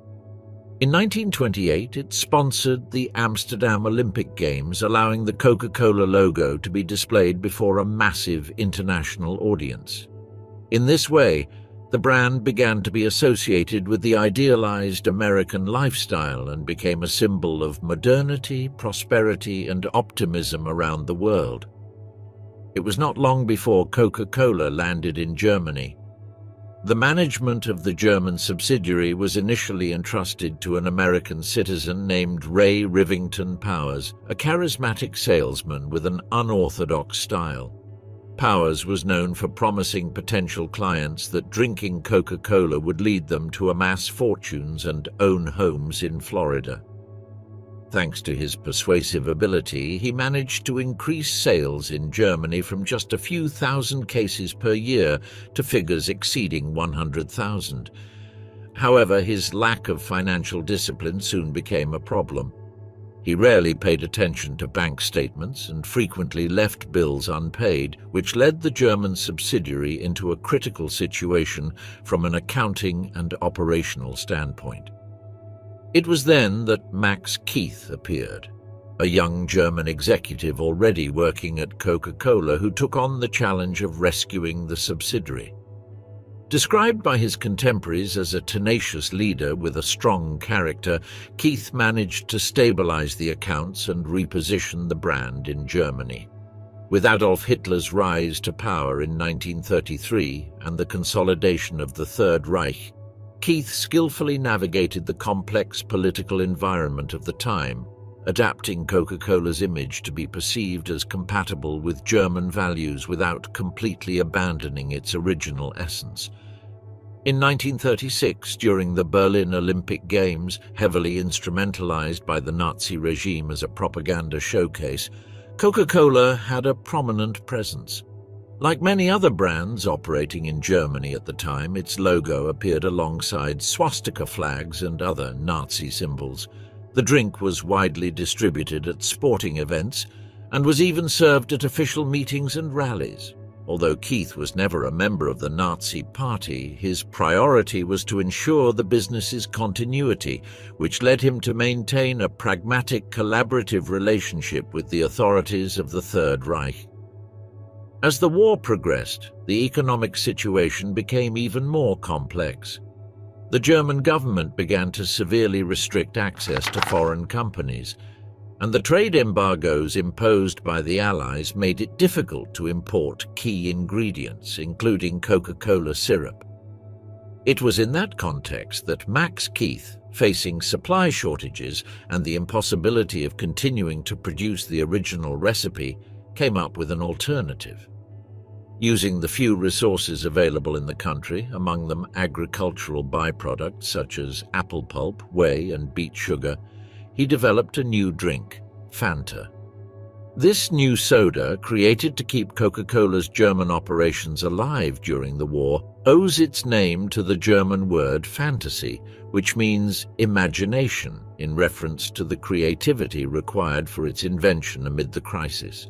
In 1928, it sponsored the Amsterdam Olympic Games, allowing the Coca-Cola logo to be displayed before a massive international audience. In this way, the brand began to be associated with the idealized American lifestyle and became a symbol of modernity, prosperity, and optimism around the world. It was not long before Coca-Cola landed in Germany. The management of the German subsidiary was initially entrusted to an American citizen named Ray Rivington Powers, a charismatic salesman with an unorthodox style. Powers was known for promising potential clients that drinking Coca-Cola would lead them to amass fortunes and own homes in Florida. Thanks to his persuasive ability, he managed to increase sales in Germany from just a few thousand cases per year to figures exceeding 100,000. However, his lack of financial discipline soon became a problem. He rarely paid attention to bank statements and frequently left bills unpaid, which led the German subsidiary into a critical situation from an accounting and operational standpoint. It was then that Max Keith appeared, a young German executive already working at Coca-Cola who took on the challenge of rescuing the subsidiary. Described by his contemporaries as a tenacious leader with a strong character, Keith managed to stabilize the accounts and reposition the brand in Germany. With Adolf Hitler's rise to power in 1933 and the consolidation of the Third Reich, Keith skillfully navigated the complex political environment of the time, adapting Coca-Cola's image to be perceived as compatible with German values without completely abandoning its original essence. In 1936, during the Berlin Olympic Games, heavily instrumentalized by the Nazi regime as a propaganda showcase, Coca-Cola had a prominent presence. Like many other brands operating in Germany at the time, its logo appeared alongside swastika flags and other Nazi symbols. The drink was widely distributed at sporting events and was even served at official meetings and rallies. Although Keith was never a member of the Nazi Party, his priority was to ensure the business's continuity, which led him to maintain a pragmatic, collaborative relationship with the authorities of the Third Reich. As the war progressed, the economic situation became even more complex. The German government began to severely restrict access to foreign companies, and the trade embargoes imposed by the Allies made it difficult to import key ingredients, including Coca-Cola syrup. It was in that context that Max Keith, facing supply shortages and the impossibility of continuing to produce the original recipe, came up with an alternative. Using the few resources available in the country, among them agricultural byproducts such as apple pulp, whey, and beet sugar, he developed a new drink, Fanta. This new soda, created to keep Coca-Cola's German operations alive during the war, owes its name to the German word fantasy, which means imagination, in reference to the creativity required for its invention amid the crisis.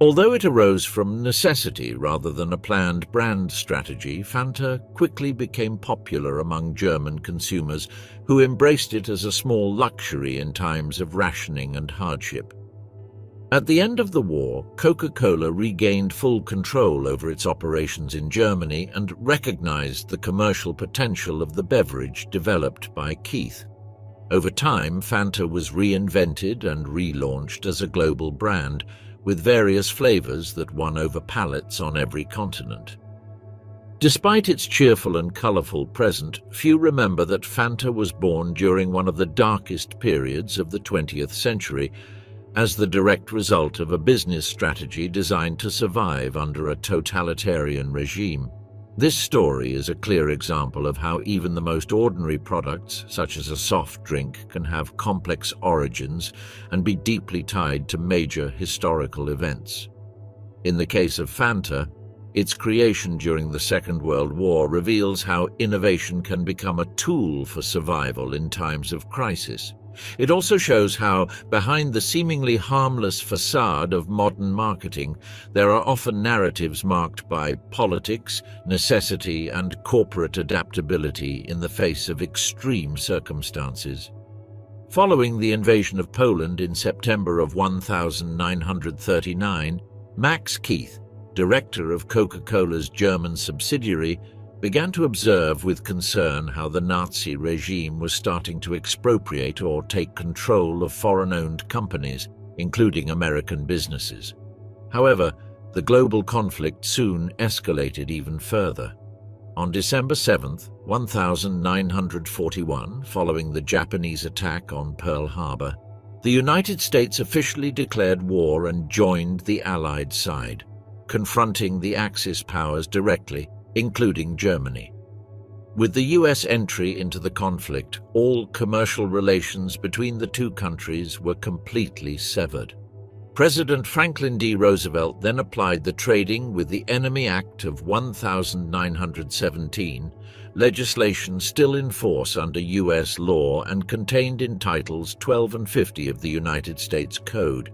Although it arose from necessity rather than a planned brand strategy, Fanta quickly became popular among German consumers who embraced it as a small luxury in times of rationing and hardship. At the end of the war, Coca-Cola regained full control over its operations in Germany and recognized the commercial potential of the beverage developed by Keith. Over time, Fanta was reinvented and relaunched as a global brand, with various flavors that won over palates on every continent. Despite its cheerful and colorful present, few remember that Fanta was born during one of the darkest periods of the 20th century, as the direct result of a business strategy designed to survive under a totalitarian regime. This story is a clear example of how even the most ordinary products, such as a soft drink, can have complex origins and be deeply tied to major historical events. In the case of Fanta, its creation during the Second World War reveals how innovation can become a tool for survival in times of crisis. It also shows how, behind the seemingly harmless facade of modern marketing, there are often narratives marked by politics, necessity, and corporate adaptability in the face of extreme circumstances. Following the invasion of Poland in September of 1939, Max Keith, director of Coca-Cola's German subsidiary, began to observe with concern how the Nazi regime was starting to expropriate or take control of foreign-owned companies, including American businesses. However, the global conflict soon escalated even further. On December 7, 1941, following the Japanese attack on Pearl Harbor, the United States officially declared war and joined the Allied side, confronting the Axis powers directly, including Germany. With the US entry into the conflict, all commercial relations between the two countries were completely severed. President Franklin D. Roosevelt then applied the Trading with the Enemy Act of 1917, legislation still in force under US law and contained in Titles 12 and 50 of the United States Code.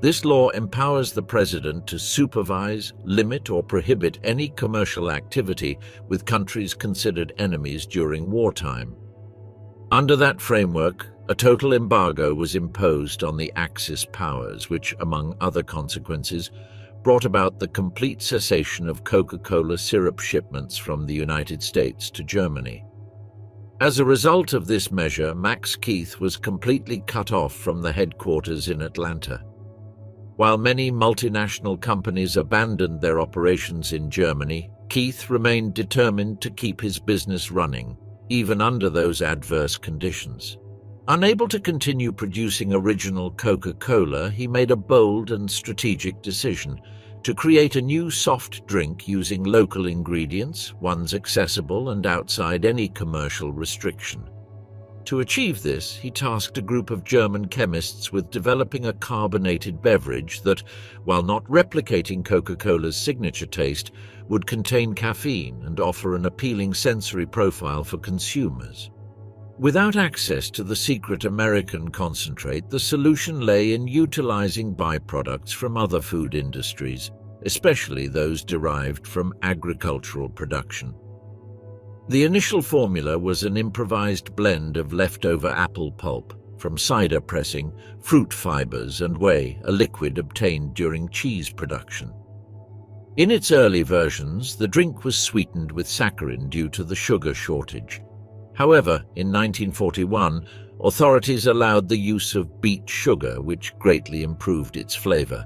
This law empowers the President to supervise, limit, or prohibit any commercial activity with countries considered enemies during wartime. Under that framework, a total embargo was imposed on the Axis powers, which, among other consequences, brought about the complete cessation of Coca-Cola syrup shipments from the United States to Germany. As a result of this measure, Max Keith was completely cut off from the headquarters in Atlanta. While many multinational companies abandoned their operations in Germany, Keith remained determined to keep his business running, even under those adverse conditions. Unable to continue producing original Coca-Cola, he made a bold and strategic decision, to create a new soft drink using local ingredients, ones accessible and outside any commercial restriction. To achieve this, he tasked a group of German chemists with developing a carbonated beverage that, while not replicating Coca-Cola's signature taste, would contain caffeine and offer an appealing sensory profile for consumers. Without access to the secret American concentrate, the solution lay in utilizing byproducts from other food industries, especially those derived from agricultural production. The initial formula was an improvised blend of leftover apple pulp from cider pressing, fruit fibers, and whey, a liquid obtained during cheese production. In its early versions, the drink was sweetened with saccharin due to the sugar shortage. However, in 1941, authorities allowed the use of beet sugar, which greatly improved its flavor.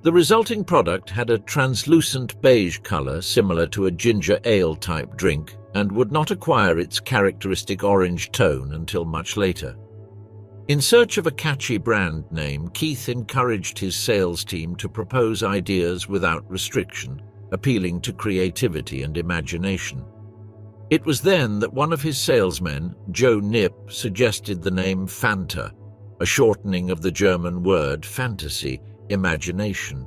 The resulting product had a translucent beige color similar to a ginger ale-type drink and would not acquire its characteristic orange tone until much later. In search of a catchy brand name, Keith encouraged his sales team to propose ideas without restriction, appealing to creativity and imagination. It was then that one of his salesmen, Joe Nip, suggested the name Fanta, a shortening of the German word fantasy, imagination.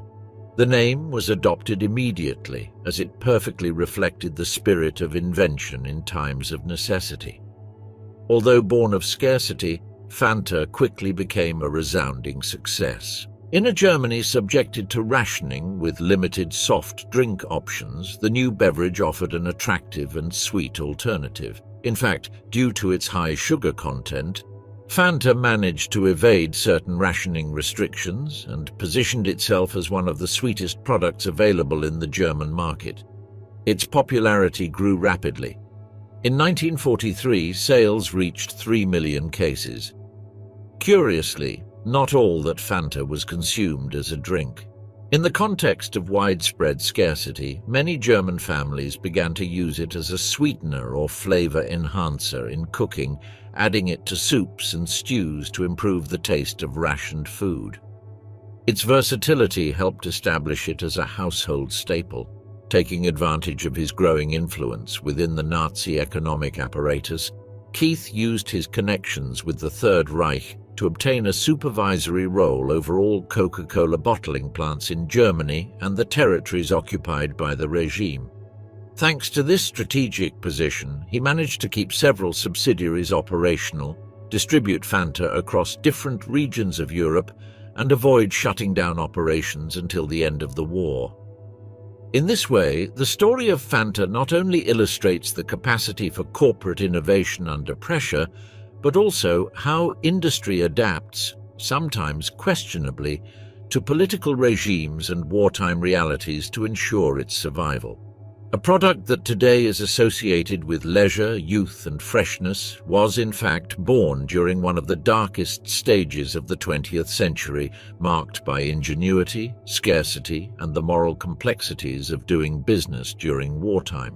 The name was adopted immediately, as it perfectly reflected the spirit of invention in times of necessity. Although born of scarcity, Fanta quickly became a resounding success. In a Germany subjected to rationing with limited soft drink options, the new beverage offered an attractive and sweet alternative. In fact, due to its high sugar content, Fanta managed to evade certain rationing restrictions and positioned itself as one of the sweetest products available in the German market. Its popularity grew rapidly. In 1943, sales reached 3 million cases. Curiously, not all that Fanta was consumed as a drink. In the context of widespread scarcity, many German families began to use it as a sweetener or flavor enhancer in cooking, adding it to soups and stews to improve the taste of rationed food. Its versatility helped establish it as a household staple. Taking advantage of his growing influence within the Nazi economic apparatus, Keith used his connections with the Third Reich to obtain a supervisory role over all Coca-Cola bottling plants in Germany and the territories occupied by the regime. Thanks to this strategic position, he managed to keep several subsidiaries operational, distribute Fanta across different regions of Europe, and avoid shutting down operations until the end of the war. In this way, the story of Fanta not only illustrates the capacity for corporate innovation under pressure, but also how industry adapts, sometimes questionably, to political regimes and wartime realities to ensure its survival. A product that today is associated with leisure, youth, and freshness was in fact born during one of the darkest stages of the 20th century, marked by ingenuity, scarcity, and the moral complexities of doing business during wartime.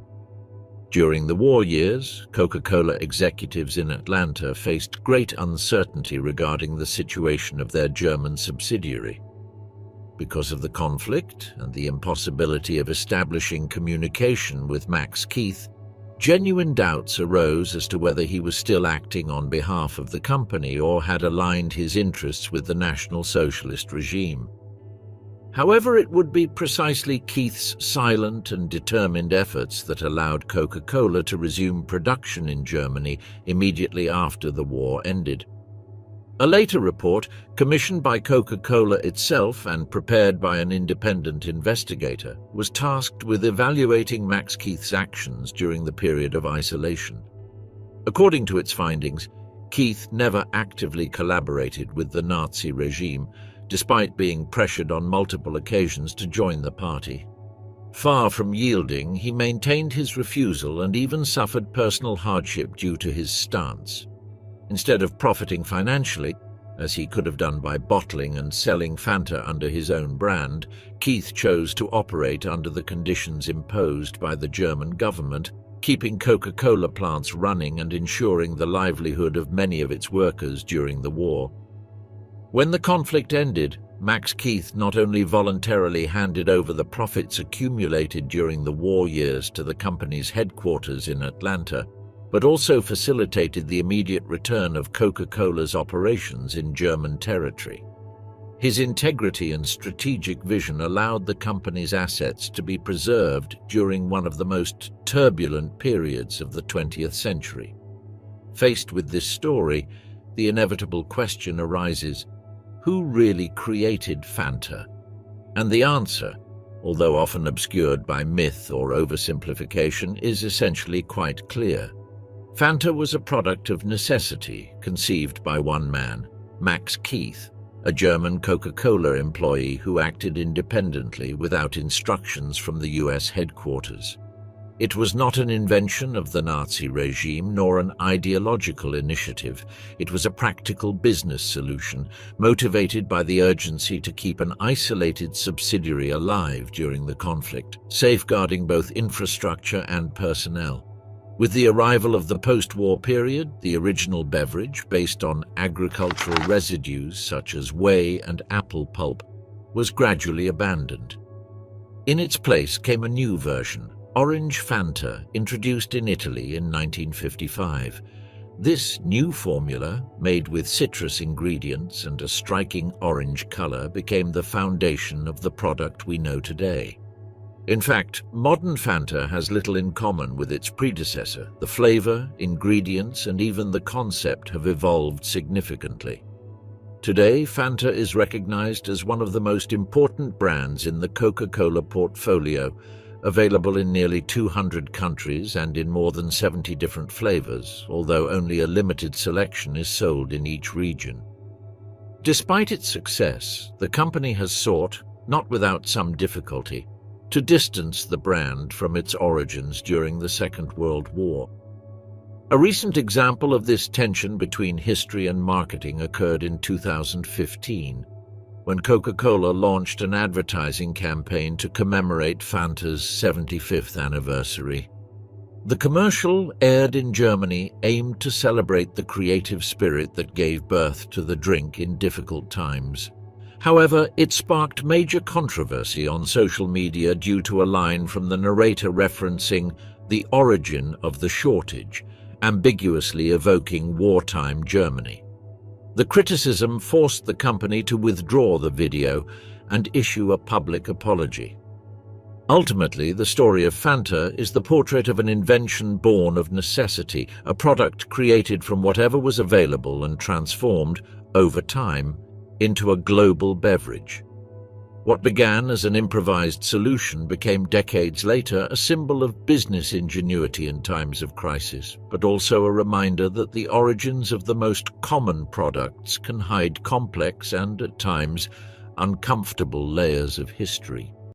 During the war years, Coca-Cola executives in Atlanta faced great uncertainty regarding the situation of their German subsidiary. Because of the conflict and the impossibility of establishing communication with Max Keith, genuine doubts arose as to whether he was still acting on behalf of the company or had aligned his interests with the National Socialist regime. However, it would be precisely Keith's silent and determined efforts that allowed Coca-Cola to resume production in Germany immediately after the war ended. A later report, commissioned by Coca-Cola itself and prepared by an independent investigator, was tasked with evaluating Max Keith's actions during the period of isolation. According to its findings, Keith never actively collaborated with the Nazi regime, despite being pressured on multiple occasions to join the party. Far from yielding, he maintained his refusal and even suffered personal hardship due to his stance. Instead of profiting financially, as he could have done by bottling and selling Fanta under his own brand, Keith chose to operate under the conditions imposed by the German government, keeping Coca-Cola plants running and ensuring the livelihood of many of its workers during the war. When the conflict ended, Max Keith not only voluntarily handed over the profits accumulated during the war years to the company's headquarters in Atlanta, but also facilitated the immediate return of Coca-Cola's operations in German territory. His integrity and strategic vision allowed the company's assets to be preserved during one of the most turbulent periods of the 20th century. Faced with this story, the inevitable question arises: who really created Fanta? And the answer, although often obscured by myth or oversimplification, is essentially quite clear. Fanta was a product of necessity conceived by one man, Max Keith, a German Coca-Cola employee who acted independently without instructions from the US headquarters. It was not an invention of the Nazi regime nor an ideological initiative. It was a practical business solution, motivated by the urgency to keep an isolated subsidiary alive during the conflict, safeguarding both infrastructure and personnel. With the arrival of the post-war period, the original beverage, based on agricultural residues such as whey and apple pulp, was gradually abandoned. In its place came a new version, Orange Fanta, introduced in Italy in 1955. This new formula, made with citrus ingredients and a striking orange color, became the foundation of the product we know today. In fact, modern Fanta has little in common with its predecessor. The flavor, ingredients, and even the concept have evolved significantly. Today, Fanta is recognized as one of the most important brands in the Coca-Cola portfolio, available in nearly 200 countries and in more than 70 different flavors, although only a limited selection is sold in each region. Despite its success, the company has sought, not without some difficulty, to distance the brand from its origins during the Second World War. A recent example of this tension between history and marketing occurred in 2015, when Coca-Cola launched an advertising campaign to commemorate Fanta's 75th anniversary. The commercial, aired in Germany, aimed to celebrate the creative spirit that gave birth to the drink in difficult times. However, it sparked major controversy on social media due to a line from the narrator referencing the origin of the shortage, ambiguously evoking wartime Germany. The criticism forced the company to withdraw the video and issue a public apology. Ultimately, the story of Fanta is the portrait of an invention born of necessity, a product created from whatever was available and transformed, over time, into a global beverage. What began as an improvised solution became decades later a symbol of business ingenuity in times of crisis, but also a reminder that the origins of the most common products can hide complex and, at times, uncomfortable layers of history.